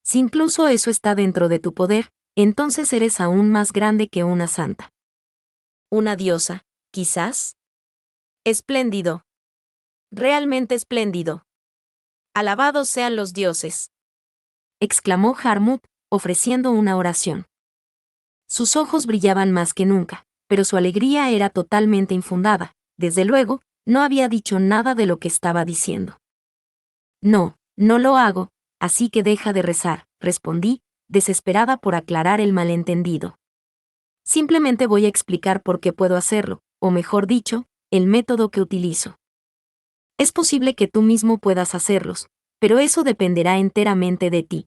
Si incluso eso está dentro de tu poder, entonces eres aún más grande que una santa. ¿Una diosa, quizás? Espléndido. Realmente espléndido. Alabados sean los dioses, exclamó Harmut, ofreciendo una oración. Sus ojos brillaban más que nunca, pero su alegría era totalmente infundada. Desde luego, no había dicho nada de lo que estaba diciendo. No, no lo hago, así que deja de rezar, respondí, desesperada por aclarar el malentendido. Simplemente voy a explicar por qué puedo hacerlo, o mejor dicho, el método que utilizo. Es posible que tú mismo puedas hacerlos, pero eso dependerá enteramente de ti.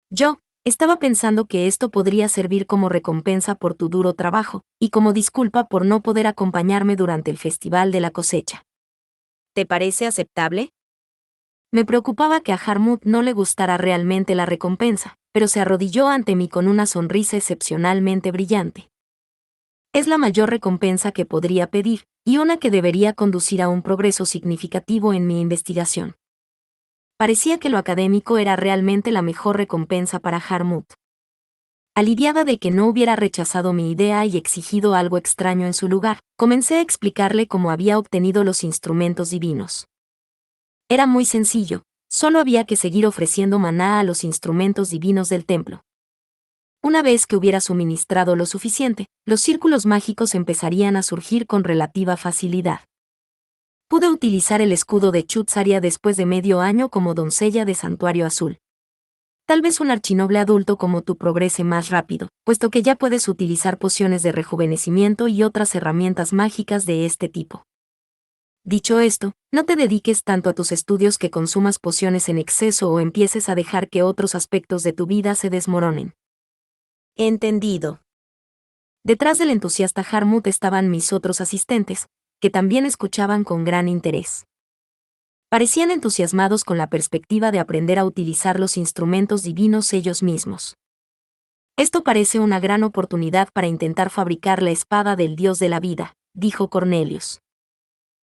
Yo, estaba pensando que esto podría servir como recompensa por tu duro trabajo, y como disculpa por no poder acompañarme durante el festival de la cosecha. ¿Te parece aceptable? Me preocupaba que a Harmut no le gustara realmente la recompensa, pero se arrodilló ante mí con una sonrisa excepcionalmente brillante. Es la mayor recompensa que podría pedir, y una que debería conducir a un progreso significativo en mi investigación. Parecía que lo académico era realmente la mejor recompensa para Harmut. Aliviada de que no hubiera rechazado mi idea y exigido algo extraño en su lugar, comencé a explicarle cómo había obtenido los instrumentos divinos. Era muy sencillo, solo había que seguir ofreciendo maná a los instrumentos divinos del templo. Una vez que hubiera suministrado lo suficiente, los círculos mágicos empezarían a surgir con relativa facilidad. Pude utilizar el escudo de Chutzaria después de medio año como doncella de Santuario Azul. Tal vez un archinoble adulto como tú progrese más rápido, puesto que ya puedes utilizar pociones de rejuvenecimiento y otras herramientas mágicas de este tipo. Dicho esto, no te dediques tanto a tus estudios que consumas pociones en exceso o empieces a dejar que otros aspectos de tu vida se desmoronen. Entendido. Detrás del entusiasta Harmut estaban mis otros asistentes, que también escuchaban con gran interés. Parecían entusiasmados con la perspectiva de aprender a utilizar los instrumentos divinos ellos mismos. Esto parece una gran oportunidad para intentar fabricar la espada del dios de la vida, dijo Cornelius.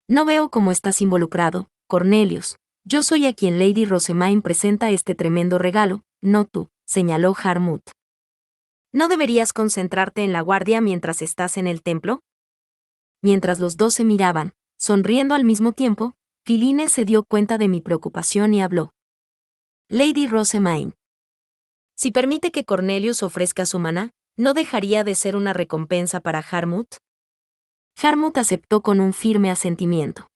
No veo cómo estás involucrado, Cornelius. Yo soy a quien Lady Rosemaine presenta este tremendo regalo, no tú, señaló Harmut. ¿No deberías concentrarte en la guardia mientras estás en el templo? Mientras los dos se miraban, sonriendo al mismo tiempo, Filine se dio cuenta de mi preocupación y habló. Lady Rosemaine. Si permite que Cornelius ofrezca su maná, ¿no dejaría de ser una recompensa para Harmut? Harmut aceptó con un firme asentimiento.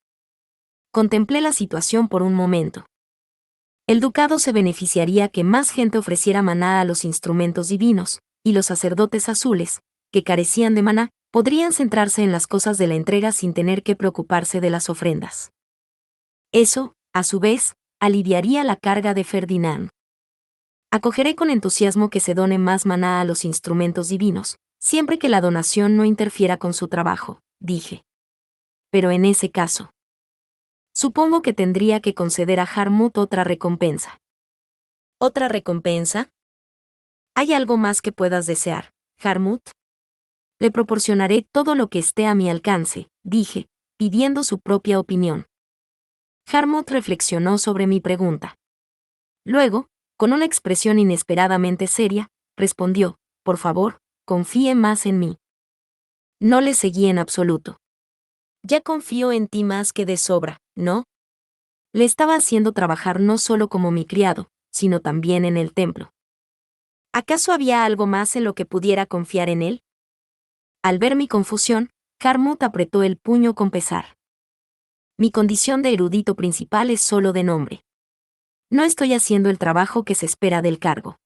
Contemplé la situación por un momento. El ducado se beneficiaría que más gente ofreciera maná a los instrumentos divinos, y los sacerdotes azules, que carecían de maná, podrían centrarse en las cosas de la entrega sin tener que preocuparse de las ofrendas. Eso, a su vez, aliviaría la carga de Ferdinand. Acogeré con entusiasmo que se done más maná a los instrumentos divinos, siempre que la donación no interfiera con su trabajo, dije. Pero en ese caso, supongo que tendría que conceder a Harmut otra recompensa. ¿Otra recompensa? ¿Hay algo más que puedas desear, Harmut? Le proporcionaré todo lo que esté a mi alcance, dije, pidiendo su propia opinión. Harmut reflexionó sobre mi pregunta. Luego, con una expresión inesperadamente seria, respondió, por favor, confíe más en mí. No le seguí en absoluto. Ya confío en ti más que de sobra, ¿no? Le estaba haciendo trabajar no solo como mi criado, sino también en el templo. ¿Acaso había algo más en lo que pudiera confiar en él? Al ver mi confusión, Harmut apretó el puño con pesar. Mi condición de erudito principal es solo de nombre. No estoy haciendo el trabajo que se espera del cargo.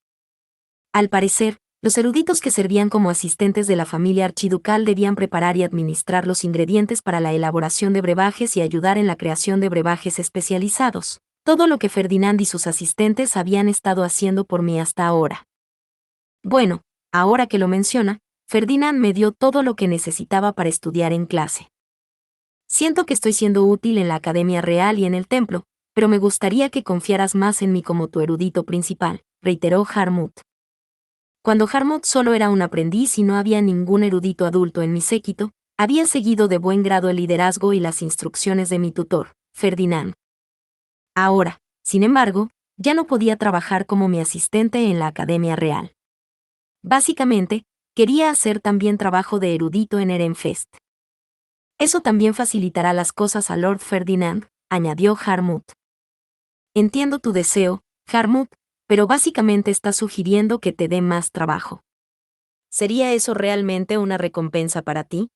Al parecer, los eruditos que servían como asistentes de la familia archiducal debían preparar y administrar los ingredientes para la elaboración de brebajes y ayudar en la creación de brebajes especializados, todo lo que Ferdinand y sus asistentes habían estado haciendo por mí hasta ahora. Bueno, ahora que lo menciona, Ferdinand me dio todo lo que necesitaba para estudiar en clase. Siento que estoy siendo útil en la Academia Real y en el templo, pero me gustaría que confiaras más en mí como tu erudito principal, reiteró Harmut. Cuando Harmut solo era un aprendiz y no había ningún erudito adulto en mi séquito, había seguido de buen grado el liderazgo y las instrucciones de mi tutor, Ferdinand. Ahora, sin embargo, ya no podía trabajar como mi asistente en la Academia Real. Básicamente, quería hacer también trabajo de erudito en Ehrenfest. Eso también facilitará las cosas a Lord Ferdinand, añadió Harmut. Entiendo tu deseo, Harmut, pero básicamente estás sugiriendo que te dé más trabajo. ¿Sería eso realmente una recompensa para ti?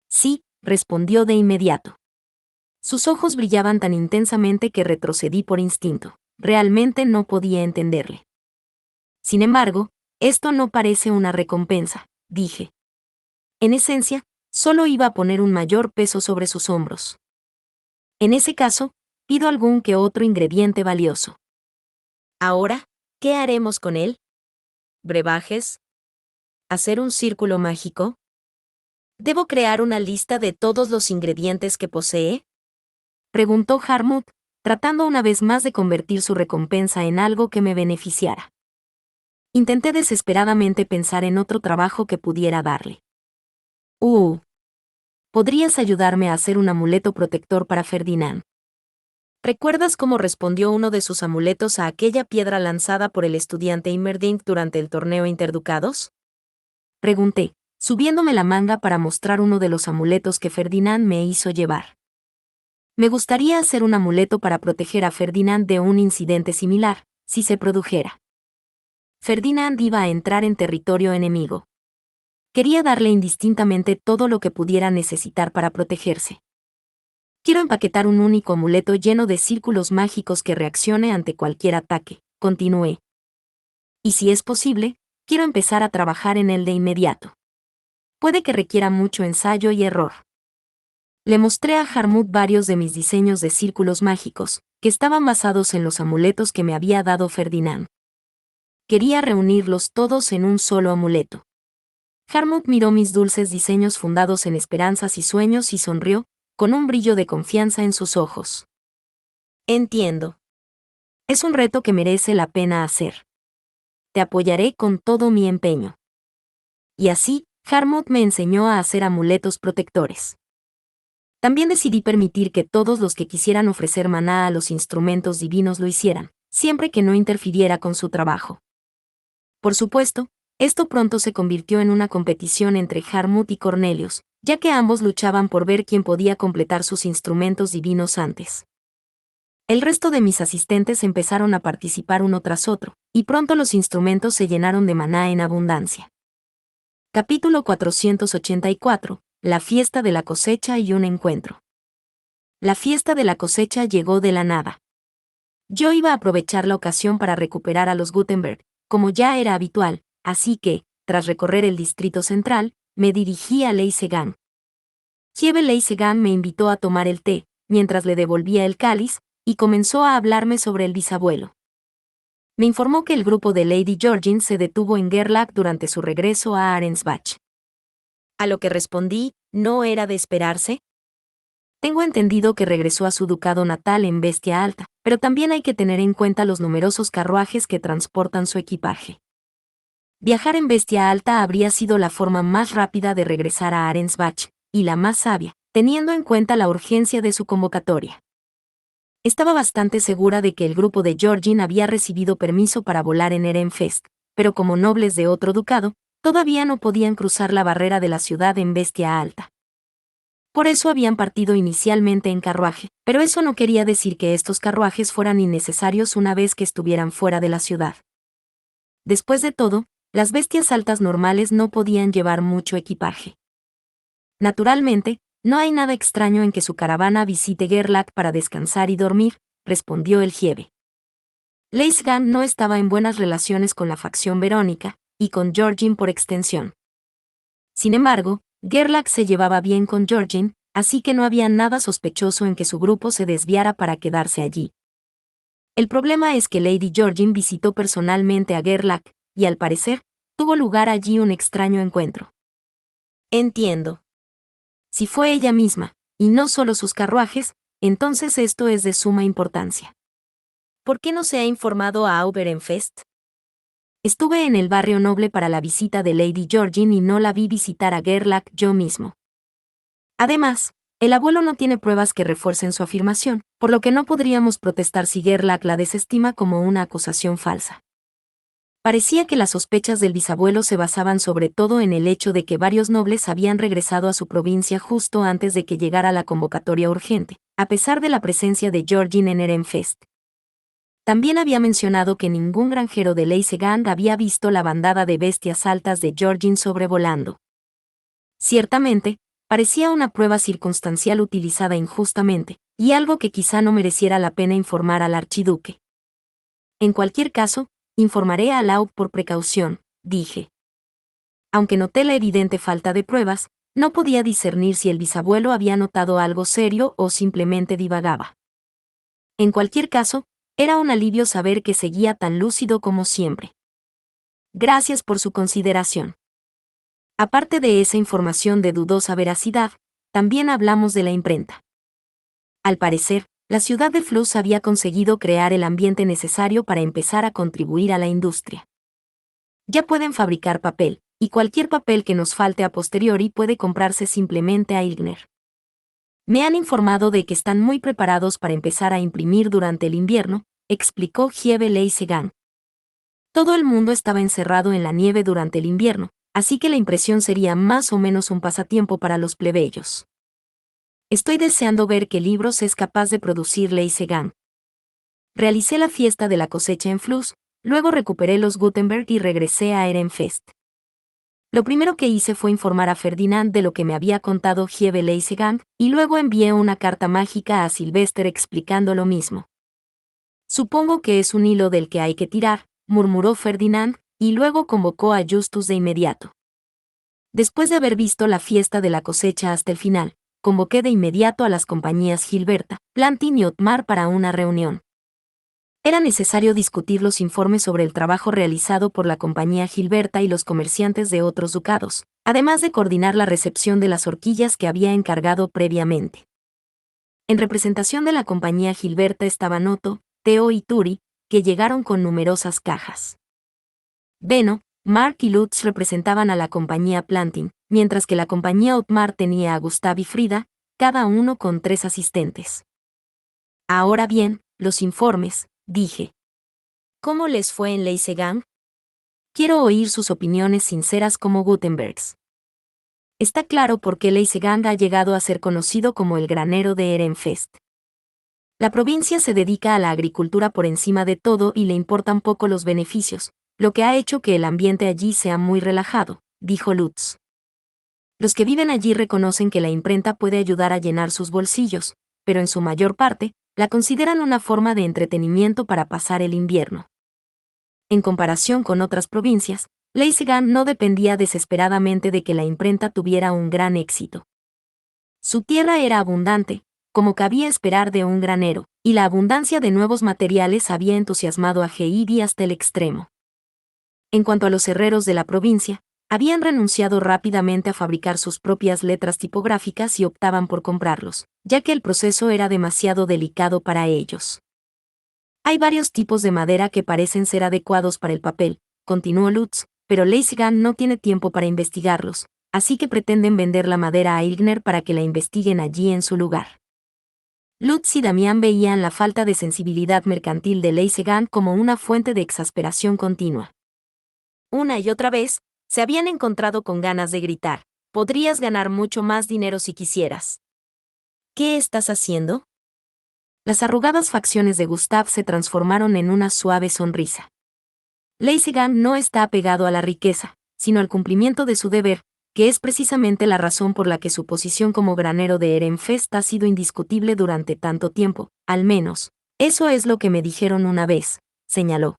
Sí, respondió de inmediato. Sus ojos brillaban tan intensamente que retrocedí por instinto. Realmente no podía entenderle. Sin embargo, esto no parece una recompensa, dije. En esencia, solo iba a poner un mayor peso sobre sus hombros. En ese caso, pido algún que otro ingrediente valioso. Ahora, ¿qué haremos con él? ¿Brebajes? ¿Hacer un círculo mágico? ¿Debo crear una lista de todos los ingredientes que posee? Preguntó Harmut, tratando una vez más de convertir su recompensa en algo que me beneficiara. Intenté desesperadamente pensar en otro trabajo que pudiera darle. ¿Podrías ayudarme a hacer un amuleto protector para Ferdinand? ¿Recuerdas cómo respondió uno de sus amuletos a aquella piedra lanzada por el estudiante Immerdink durante el torneo Interducados? Pregunté, subiéndome la manga para mostrar uno de los amuletos que Ferdinand me hizo llevar. Me gustaría hacer un amuleto para proteger a Ferdinand de un incidente similar, si se produjera. Ferdinand iba a entrar en territorio enemigo. Quería darle indistintamente todo lo que pudiera necesitar para protegerse. Quiero empaquetar un único amuleto lleno de círculos mágicos que reaccione ante cualquier ataque, continué. Y si es posible, quiero empezar a trabajar en él de inmediato. Puede que requiera mucho ensayo y error. Le mostré a Harmut varios de mis diseños de círculos mágicos, que estaban basados en los amuletos que me había dado Ferdinand. Quería reunirlos todos en un solo amuleto. Harmut miró mis dulces diseños fundados en esperanzas y sueños y sonrió, con un brillo de confianza en sus ojos. Entiendo. Es un reto que merece la pena hacer. Te apoyaré con todo mi empeño. Y así, Harmut me enseñó a hacer amuletos protectores. También decidí permitir que todos los que quisieran ofrecer maná a los instrumentos divinos lo hicieran, siempre que no interfiriera con su trabajo. Por supuesto, esto pronto se convirtió en una competición entre Harmut y Cornelius, ya que ambos luchaban por ver quién podía completar sus instrumentos divinos antes. El resto de mis asistentes empezaron a participar uno tras otro, y pronto los instrumentos se llenaron de maná en abundancia. Capítulo 484. La fiesta de la cosecha y un encuentro. La fiesta de la cosecha llegó de la nada. Yo iba a aprovechar la ocasión para recuperar a los Gutenberg, como ya era habitual, así que, tras recorrer el distrito central, me dirigí a Leisegang. Kiebe Leisegang me invitó a tomar el té, mientras le devolvía el cáliz, y comenzó a hablarme sobre el bisabuelo. Me informó que el grupo de Lady Georgine se detuvo en Gerlach durante su regreso a Arensbach. A lo que respondí, ¿no era de esperarse? Tengo entendido que regresó a su ducado natal en Bestia Alta, pero también hay que tener en cuenta los numerosos carruajes que transportan su equipaje. Viajar en bestia alta habría sido la forma más rápida de regresar a Arensbach, y la más sabia, teniendo en cuenta la urgencia de su convocatoria. Estaba bastante segura de que el grupo de Georgin había recibido permiso para volar en Ehrenfest, pero como nobles de otro ducado, todavía no podían cruzar la barrera de la ciudad en bestia alta. Por eso habían partido inicialmente en carruaje, pero eso no quería decir que estos carruajes fueran innecesarios una vez que estuvieran fuera de la ciudad. Después de todo, las bestias altas normales no podían llevar mucho equipaje. Naturalmente, no hay nada extraño en que su caravana visite Gerlach para descansar y dormir, respondió el Giebe. Leisgan no estaba en buenas relaciones con la facción Verónica, y con Georgin por extensión. Sin embargo, Gerlach se llevaba bien con Georgin, así que no había nada sospechoso en que su grupo se desviara para quedarse allí. El problema es que Lady Georgin visitó personalmente a Gerlach, y al parecer, tuvo lugar allí un extraño encuentro. Entiendo. Si fue ella misma, y no solo sus carruajes, entonces esto es de suma importancia. ¿Por qué no se ha informado a Auberenfest? Estuve en el barrio noble para la visita de Lady Georgin y no la vi visitar a Gerlach yo mismo. Además, el abuelo no tiene pruebas que refuercen su afirmación, por lo que no podríamos protestar si Gerlach la desestima como una acusación falsa. Parecía que las sospechas del bisabuelo se basaban sobre todo en el hecho de que varios nobles habían regresado a su provincia justo antes de que llegara la convocatoria urgente, a pesar de la presencia de Georgin en Ehrenfest. También había mencionado que ningún granjero de Leisegang había visto la bandada de bestias altas de Georgin sobrevolando. Ciertamente, parecía una prueba circunstancial utilizada injustamente, y algo que quizá no mereciera la pena informar al archiduque. En cualquier caso, informaré a Laub por precaución, dije. Aunque noté la evidente falta de pruebas, no podía discernir si el bisabuelo había notado algo serio o simplemente divagaba. En cualquier caso, era un alivio saber que seguía tan lúcido como siempre. Gracias por su consideración. Aparte de esa información de dudosa veracidad, también hablamos de la imprenta. Al parecer, la ciudad de Fluss había conseguido crear el ambiente necesario para empezar a contribuir a la industria. Ya pueden fabricar papel, y cualquier papel que nos falte a posteriori puede comprarse simplemente a Ilgner. Me han informado de que están muy preparados para empezar a imprimir durante el invierno, explicó Giebe Leisegang. Todo el mundo estaba encerrado en la nieve durante el invierno, así que la impresión sería más o menos un pasatiempo para los plebeyos. Estoy deseando ver qué libros es capaz de producir Leisegang. Realicé la fiesta de la cosecha en Fluss, luego recuperé los Gutenberg y regresé a Ehrenfest. Lo primero que hice fue informar a Ferdinand de lo que me había contado Giebe Leisegang, y luego envié una carta mágica a Sylvester explicando lo mismo. Supongo que es un hilo del que hay que tirar, murmuró Ferdinand, y luego convocó a Justus de inmediato. Después de haber visto la fiesta de la cosecha hasta el final, convoqué de inmediato a las compañías Gilberta, Plantin y Otmar para una reunión. Era necesario discutir los informes sobre el trabajo realizado por la compañía Gilberta y los comerciantes de otros ducados, además de coordinar la recepción de las horquillas que había encargado previamente. En representación de la compañía Gilberta estaban Otto, Theo y Turi, que llegaron con numerosas cajas. Benno, Mark y Lutz representaban a la compañía Plantin, mientras que la compañía Otmar tenía a Gustav y Frida, cada uno con 3 asistentes. Ahora bien, los informes, dije. ¿Cómo les fue en Leisegang? Quiero oír sus opiniones sinceras como Gutenbergs. Está claro por qué Leisegang ha llegado a ser conocido como el granero de Ehrenfest. La provincia se dedica a la agricultura por encima de todo y le importan poco los beneficios, lo que ha hecho que el ambiente allí sea muy relajado, dijo Lutz. Los que viven allí reconocen que la imprenta puede ayudar a llenar sus bolsillos, pero en su mayor parte, la consideran una forma de entretenimiento para pasar el invierno. En comparación con otras provincias, Leisegang no dependía desesperadamente de que la imprenta tuviera un gran éxito. Su tierra era abundante, como cabía esperar de un granero, y la abundancia de nuevos materiales había entusiasmado a Heidi hasta el extremo. En cuanto a los herreros de la provincia, habían renunciado rápidamente a fabricar sus propias letras tipográficas y optaban por comprarlos, ya que el proceso era demasiado delicado para ellos. Hay varios tipos de madera que parecen ser adecuados para el papel, continuó Lutz, pero Leisegan no tiene tiempo para investigarlos, así que pretenden vender la madera a Ilgner para que la investiguen allí en su lugar. Lutz y Damián veían la falta de sensibilidad mercantil de Leisegan como una fuente de exasperación continua. Una y otra vez, se habían encontrado con ganas de gritar: «Podrías ganar mucho más dinero si quisieras». «¿Qué estás haciendo?». Las arrugadas facciones de Gustav se transformaron en una suave sonrisa. Leisegan no está apegado a la riqueza, sino al cumplimiento de su deber, que es precisamente la razón por la que su posición como granero de Ehrenfest ha sido indiscutible durante tanto tiempo, al menos, eso es lo que me dijeron una vez, señaló.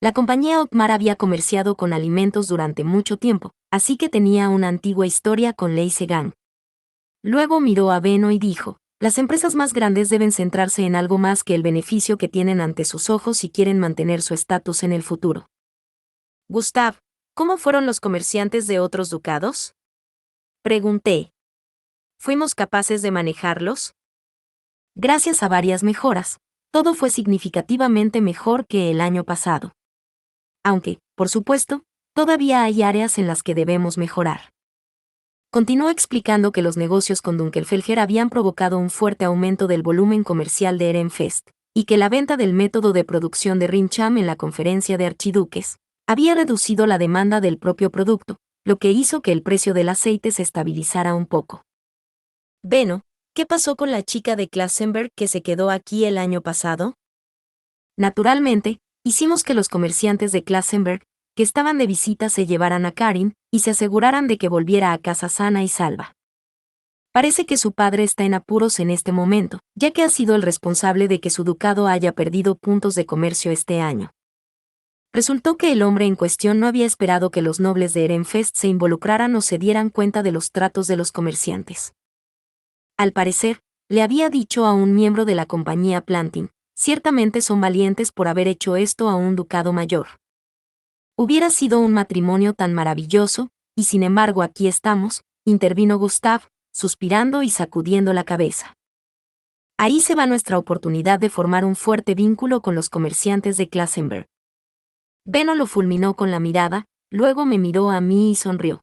La compañía Ottmar había comerciado con alimentos durante mucho tiempo, así que tenía una antigua historia con Leisegan. Luego miró a Benno y dijo: las empresas más grandes deben centrarse en algo más que el beneficio que tienen ante sus ojos si quieren mantener su estatus en el futuro. Gustav, ¿cómo fueron los comerciantes de otros ducados?, pregunté. ¿Fuimos capaces de manejarlos? Gracias a varias mejoras, todo fue significativamente mejor que el año pasado. Aunque, por supuesto, todavía hay áreas en las que debemos mejorar. Continuó explicando que los negocios con Dunkelfelger habían provocado un fuerte aumento del volumen comercial de Ehrenfest, y que la venta del método de producción de Rincham en la conferencia de archiduques había reducido la demanda del propio producto, lo que hizo que el precio del aceite se estabilizara un poco. Benno, ¿qué pasó con la chica de Klassenberg que se quedó aquí el año pasado? Naturalmente, hicimos que los comerciantes de Klassenberg, que estaban de visita, se llevaran a Karin y se aseguraran de que volviera a casa sana y salva. Parece que su padre está en apuros en este momento, ya que ha sido el responsable de que su ducado haya perdido puntos de comercio este año. Resultó que el hombre en cuestión no había esperado que los nobles de Ehrenfest se involucraran o se dieran cuenta de los tratos de los comerciantes. Al parecer, le había dicho a un miembro de la compañía Plantin: ciertamente son valientes por haber hecho esto a un ducado mayor. Hubiera sido un matrimonio tan maravilloso, y sin embargo aquí estamos, intervino Gustav, suspirando y sacudiendo la cabeza. Ahí se va nuestra oportunidad de formar un fuerte vínculo con los comerciantes de Klassenberg. Benno lo fulminó con la mirada, luego me miró a mí y sonrió.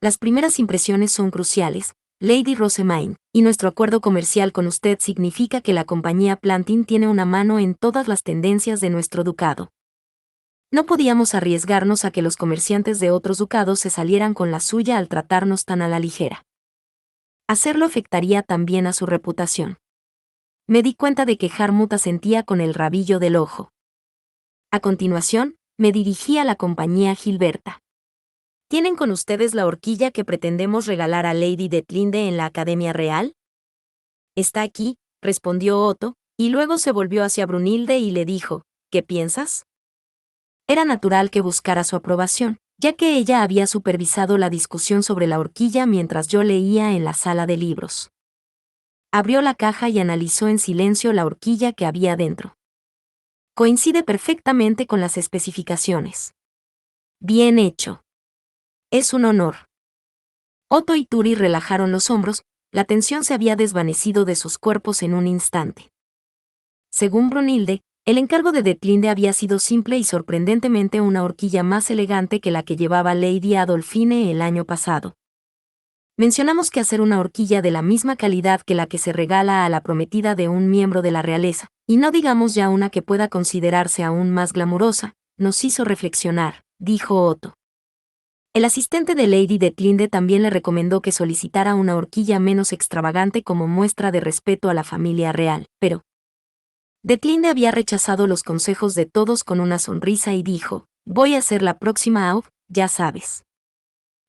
Las primeras impresiones son cruciales, Lady Rosemaine, y nuestro acuerdo comercial con usted significa que la compañía Plantin tiene una mano en todas las tendencias de nuestro ducado. No podíamos arriesgarnos a que los comerciantes de otros ducados se salieran con la suya al tratarnos tan a la ligera. Hacerlo afectaría también a su reputación. Me di cuenta de que Harmut asentía con el rabillo del ojo. A continuación, me dirigí a la compañía Gilberta. ¿Tienen con ustedes la horquilla que pretendemos regalar a Lady Detlinde en la Academia Real? Está aquí, respondió Otto, y luego se volvió hacia Brunhilde y le dijo: ¿qué piensas? Era natural que buscara su aprobación, ya que ella había supervisado la discusión sobre la horquilla mientras yo leía en la sala de libros. Abrió la caja y analizó en silencio la horquilla que había dentro. Coincide perfectamente con las especificaciones. Bien hecho. Es un honor. Otto y Turi relajaron los hombros, la tensión se había desvanecido de sus cuerpos en un instante. Según Brunhilde, el encargo de Detlinde había sido simple y sorprendentemente una horquilla más elegante que la que llevaba Lady Adolfine el año pasado. Mencionamos que hacer una horquilla de la misma calidad que la que se regala a la prometida de un miembro de la realeza, y no digamos ya una que pueda considerarse aún más glamurosa, nos hizo reflexionar, dijo Otto. El asistente de Lady Detlinde también le recomendó que solicitara una horquilla menos extravagante como muestra de respeto a la familia real, pero Detlinde había rechazado los consejos de todos con una sonrisa y dijo: voy a ser la próxima Aub, ya sabes.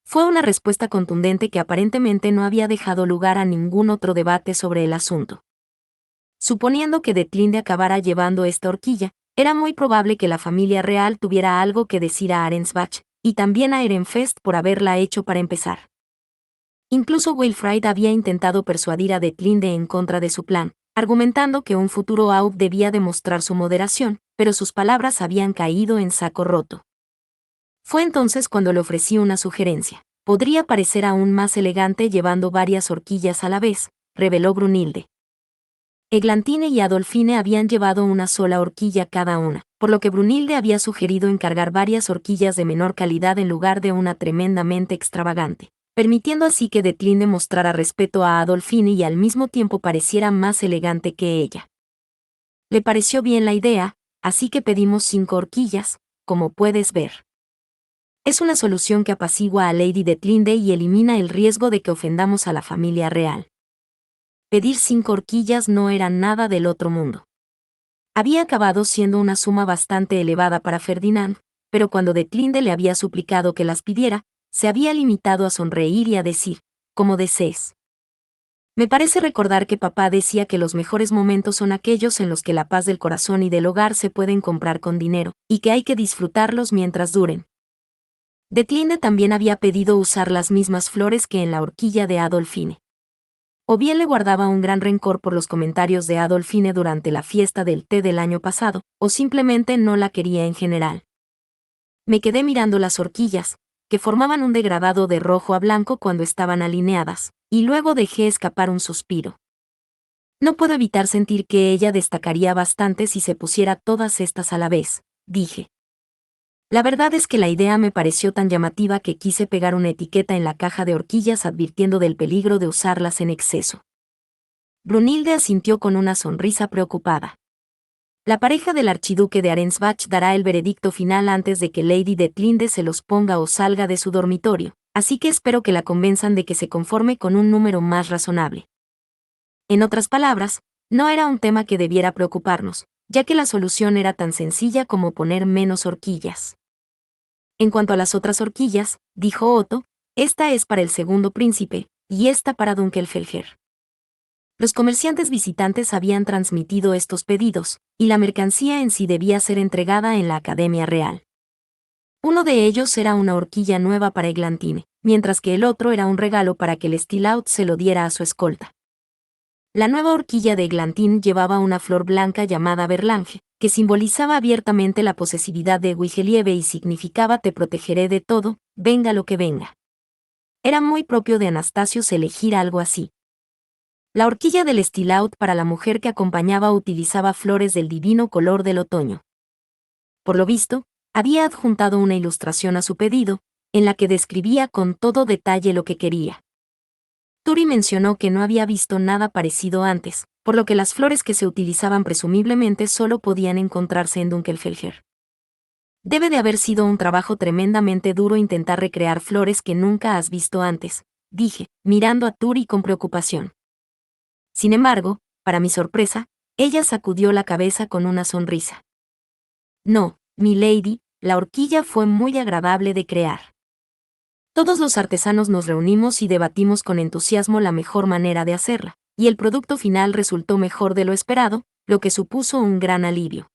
Fue una respuesta contundente que aparentemente no había dejado lugar a ningún otro debate sobre el asunto. Suponiendo que Detlinde acabara llevando esta horquilla, era muy probable que la familia real tuviera algo que decir a Arensbach, y también a Ehrenfest por haberla hecho para empezar. Incluso Wilfried había intentado persuadir a Detlinde en contra de su plan, argumentando que un futuro Aub debía demostrar su moderación, pero sus palabras habían caído en saco roto. Fue entonces cuando le ofrecí una sugerencia. Podría parecer aún más elegante llevando varias horquillas a la vez, reveló Brunhilde. Eglantine y Adolfine habían llevado una sola horquilla cada una, por lo que Brunilde había sugerido encargar varias horquillas de menor calidad en lugar de una tremendamente extravagante, permitiendo así que Detlinde mostrara respeto a Adolfine y al mismo tiempo pareciera más elegante que ella. Le pareció bien la idea, así que pedimos 5 horquillas, como puedes ver. Es una solución que apacigua a Lady Detlinde y elimina el riesgo de que ofendamos a la familia real. Pedir 5 horquillas no era nada del otro mundo. Había acabado siendo una suma bastante elevada para Ferdinand, pero cuando Detlinde le había suplicado que las pidiera, se había limitado a sonreír y a decir, como desees. Me parece recordar que papá decía que los mejores momentos son aquellos en los que la paz del corazón y del hogar se pueden comprar con dinero, y que hay que disfrutarlos mientras duren. Detlinde también había pedido usar las mismas flores que en la horquilla de Adolfine. O bien le guardaba un gran rencor por los comentarios de Adolfine durante la fiesta del té del año pasado, o simplemente no la quería en general. Me quedé mirando las horquillas, que formaban un degradado de rojo a blanco cuando estaban alineadas, y luego dejé escapar un suspiro. No puedo evitar sentir que ella destacaría bastante si se pusiera todas estas a la vez, dije. La verdad es que la idea me pareció tan llamativa que quise pegar una etiqueta en la caja de horquillas advirtiendo del peligro de usarlas en exceso. Brunilde asintió con una sonrisa preocupada. La pareja del archiduque de Arensbach dará el veredicto final antes de que Lady Detlinde se los ponga o salga de su dormitorio, así que espero que la convenzan de que se conforme con un número más razonable. En otras palabras, no era un tema que debiera preocuparnos, ya que la solución era tan sencilla como poner menos horquillas. En cuanto a las otras horquillas, dijo Otto, esta es para el segundo príncipe, y esta para Dunkelfelger. Los comerciantes visitantes habían transmitido estos pedidos, y la mercancía en sí debía ser entregada en la Academia Real. Uno de ellos era una horquilla nueva para Eglantine, mientras que el otro era un regalo para que el Stillaut se lo diera a su escolta. La nueva horquilla de Eglantine llevaba una flor blanca llamada Berlange, que simbolizaba abiertamente la posesividad de Wigelieve y significaba te protegeré de todo, venga lo que venga. Era muy propio de Anastasios elegir algo así. La horquilla del Stillaut para la mujer que acompañaba utilizaba flores del divino color del otoño. Por lo visto, había adjuntado una ilustración a su pedido, en la que describía con todo detalle lo que quería. Turi mencionó que no había visto nada parecido antes, por lo que las flores que se utilizaban presumiblemente solo podían encontrarse en Dunkelfelger. Debe de haber sido un trabajo tremendamente duro intentar recrear flores que nunca has visto antes, dije, mirando a Turi con preocupación. Sin embargo, para mi sorpresa, ella sacudió la cabeza con una sonrisa. No, mi lady, la horquilla fue muy agradable de crear. Todos los artesanos nos reunimos y debatimos con entusiasmo la mejor manera de hacerla, y el producto final resultó mejor de lo esperado, lo que supuso un gran alivio.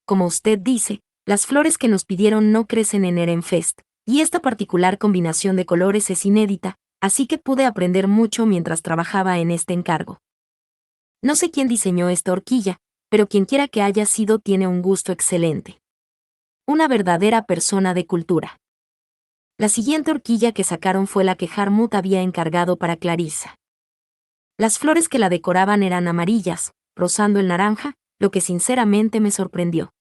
Como usted dice, las flores que nos pidieron no crecen en Ehrenfest, y esta particular combinación de colores es inédita, así que pude aprender mucho mientras trabajaba en este encargo. No sé quién diseñó esta horquilla, pero quienquiera que haya sido tiene un gusto excelente. Una verdadera persona de cultura. La siguiente horquilla que sacaron fue la que Harmut había encargado para Clarissa. Las flores que la decoraban eran amarillas, rozando el naranja, lo que sinceramente me sorprendió.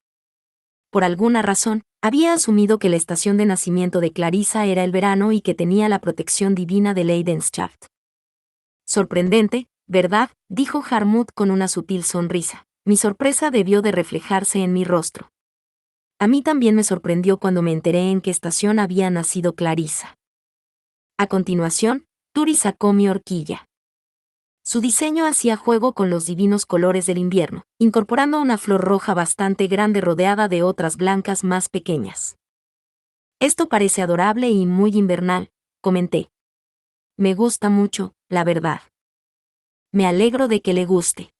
Por alguna razón, había asumido que la estación de nacimiento de Clarissa era el verano y que tenía la protección divina de Leidenschaft. Sorprendente, ¿verdad?, dijo Harmut con una sutil sonrisa. Mi sorpresa debió de reflejarse en mi rostro. A mí también me sorprendió cuando me enteré en qué estación había nacido Clarissa. A continuación, Turi sacó mi horquilla. Su diseño hacía juego con los divinos colores del invierno, incorporando una flor roja bastante grande rodeada de otras blancas más pequeñas. Esto parece adorable y muy invernal, comenté. Me gusta mucho, la verdad. Me alegro de que le guste.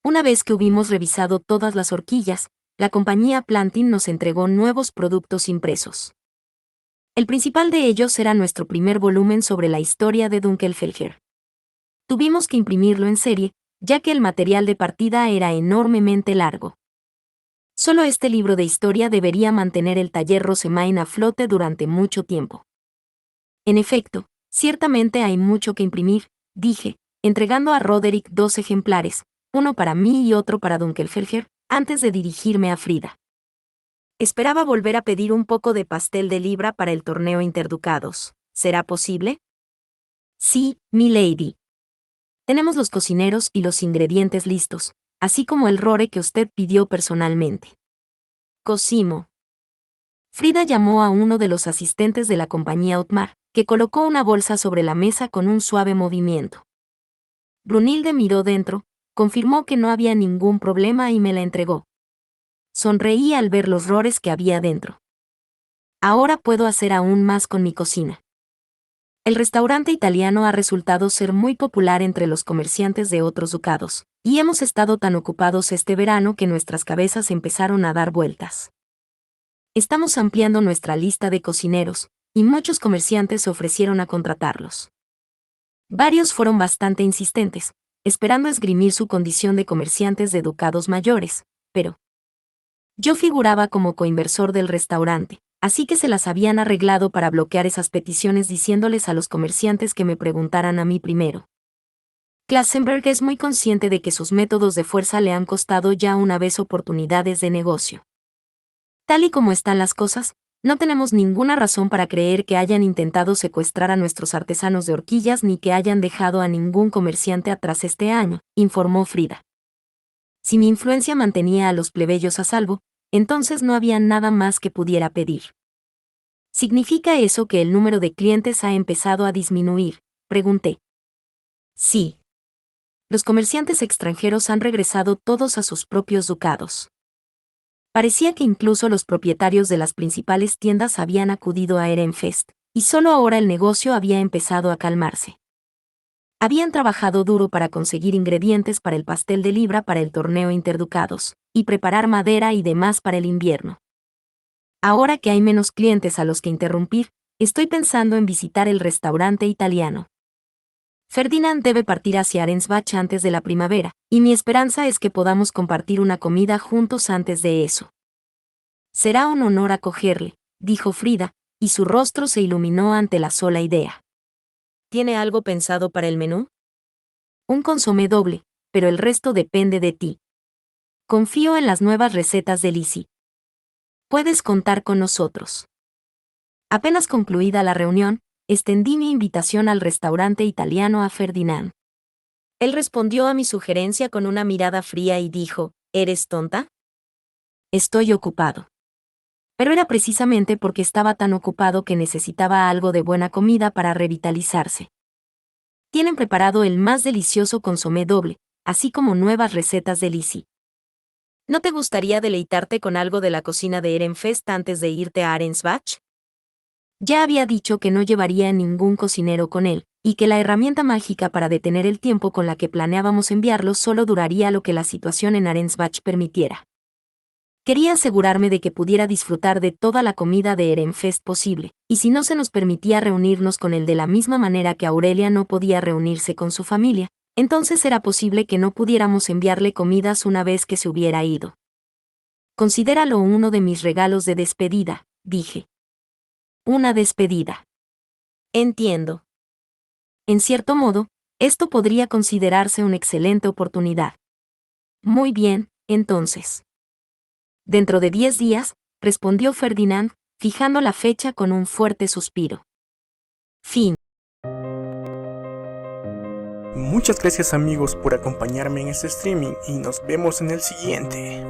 Una vez que hubimos revisado todas las horquillas, la compañía Plantin nos entregó nuevos productos impresos. El principal de ellos era nuestro primer volumen sobre la historia de Dunkelfelger. Tuvimos que imprimirlo en serie, ya que el material de partida era enormemente largo. Solo este libro de historia debería mantener el taller Rosemain a flote durante mucho tiempo. En efecto, ciertamente hay mucho que imprimir, dije, entregando a Roderick 2 ejemplares, uno para mí y otro para Dunkelfelger, antes de dirigirme a Frida. Esperaba volver a pedir un poco de pastel de libra para el torneo interducados. ¿Será posible? Sí, milady. Tenemos los cocineros y los ingredientes listos, así como el rore que usted pidió personalmente. Cosimo. Frida llamó a uno de los asistentes de la compañía Otmar, que colocó una bolsa sobre la mesa con un suave movimiento. Brunilde miró dentro, confirmó que no había ningún problema y me la entregó. Sonreí al ver los rores que había dentro. Ahora puedo hacer aún más con mi cocina. El restaurante italiano ha resultado ser muy popular entre los comerciantes de otros ducados, y hemos estado tan ocupados este verano que nuestras cabezas empezaron a dar vueltas. Estamos ampliando nuestra lista de cocineros, y muchos comerciantes se ofrecieron a contratarlos. Varios fueron bastante insistentes, esperando esgrimir su condición de comerciantes de ducados mayores, pero yo figuraba como coinversor del restaurante, así que se las habían arreglado para bloquear esas peticiones diciéndoles a los comerciantes que me preguntaran a mí primero. Klassenberg es muy consciente de que sus métodos de fuerza le han costado ya una vez oportunidades de negocio. Tal y como están las cosas, no tenemos ninguna razón para creer que hayan intentado secuestrar a nuestros artesanos de horquillas ni que hayan dejado a ningún comerciante atrás este año, informó Frida. Si mi influencia mantenía a los plebeyos a salvo, entonces no había nada más que pudiera pedir. ¿Significa eso que el número de clientes ha empezado a disminuir?, pregunté. Sí. Los comerciantes extranjeros han regresado todos a sus propios ducados. Parecía que incluso los propietarios de las principales tiendas habían acudido a Ehrenfest, y solo ahora el negocio había empezado a calmarse. Habían trabajado duro para conseguir ingredientes para el pastel de libra para el torneo interducados, y preparar madera y demás para el invierno. Ahora que hay menos clientes a los que interrumpir, estoy pensando en visitar el restaurante italiano. Ferdinand debe partir hacia Arensbach antes de la primavera, y mi esperanza es que podamos compartir una comida juntos antes de eso. Será un honor acogerle, dijo Frida, y su rostro se iluminó ante la sola idea. ¿Tiene algo pensado para el menú? Un consomé doble, pero el resto depende de ti. Confío en las nuevas recetas de Lizzie. Puedes contar con nosotros. Apenas concluida la reunión, extendí mi invitación al restaurante italiano a Ferdinand. Él respondió a mi sugerencia con una mirada fría y dijo, ¿eres tonta? Estoy ocupado. Pero era precisamente porque estaba tan ocupado que necesitaba algo de buena comida para revitalizarse. Tienen preparado el más delicioso consomé doble, así como nuevas recetas de Lizzie. ¿No te gustaría deleitarte con algo de la cocina de Ehrenfest antes de irte a Arensbach? Ya había dicho que no llevaría a ningún cocinero con él, y que la herramienta mágica para detener el tiempo con la que planeábamos enviarlo solo duraría lo que la situación en Arensbach permitiera. Quería asegurarme de que pudiera disfrutar de toda la comida de Ehrenfest posible, y si no se nos permitía reunirnos con él de la misma manera que Aurelia no podía reunirse con su familia, entonces era posible que no pudiéramos enviarle comidas una vez que se hubiera ido. Considéralo uno de mis regalos de despedida, dije. Una despedida. Entiendo. En cierto modo, esto podría considerarse una excelente oportunidad. Muy bien, entonces. Dentro de 10 días, respondió Ferdinand, fijando la fecha con un fuerte suspiro. Fin. Muchas gracias amigos por acompañarme en este streaming y nos vemos en el siguiente.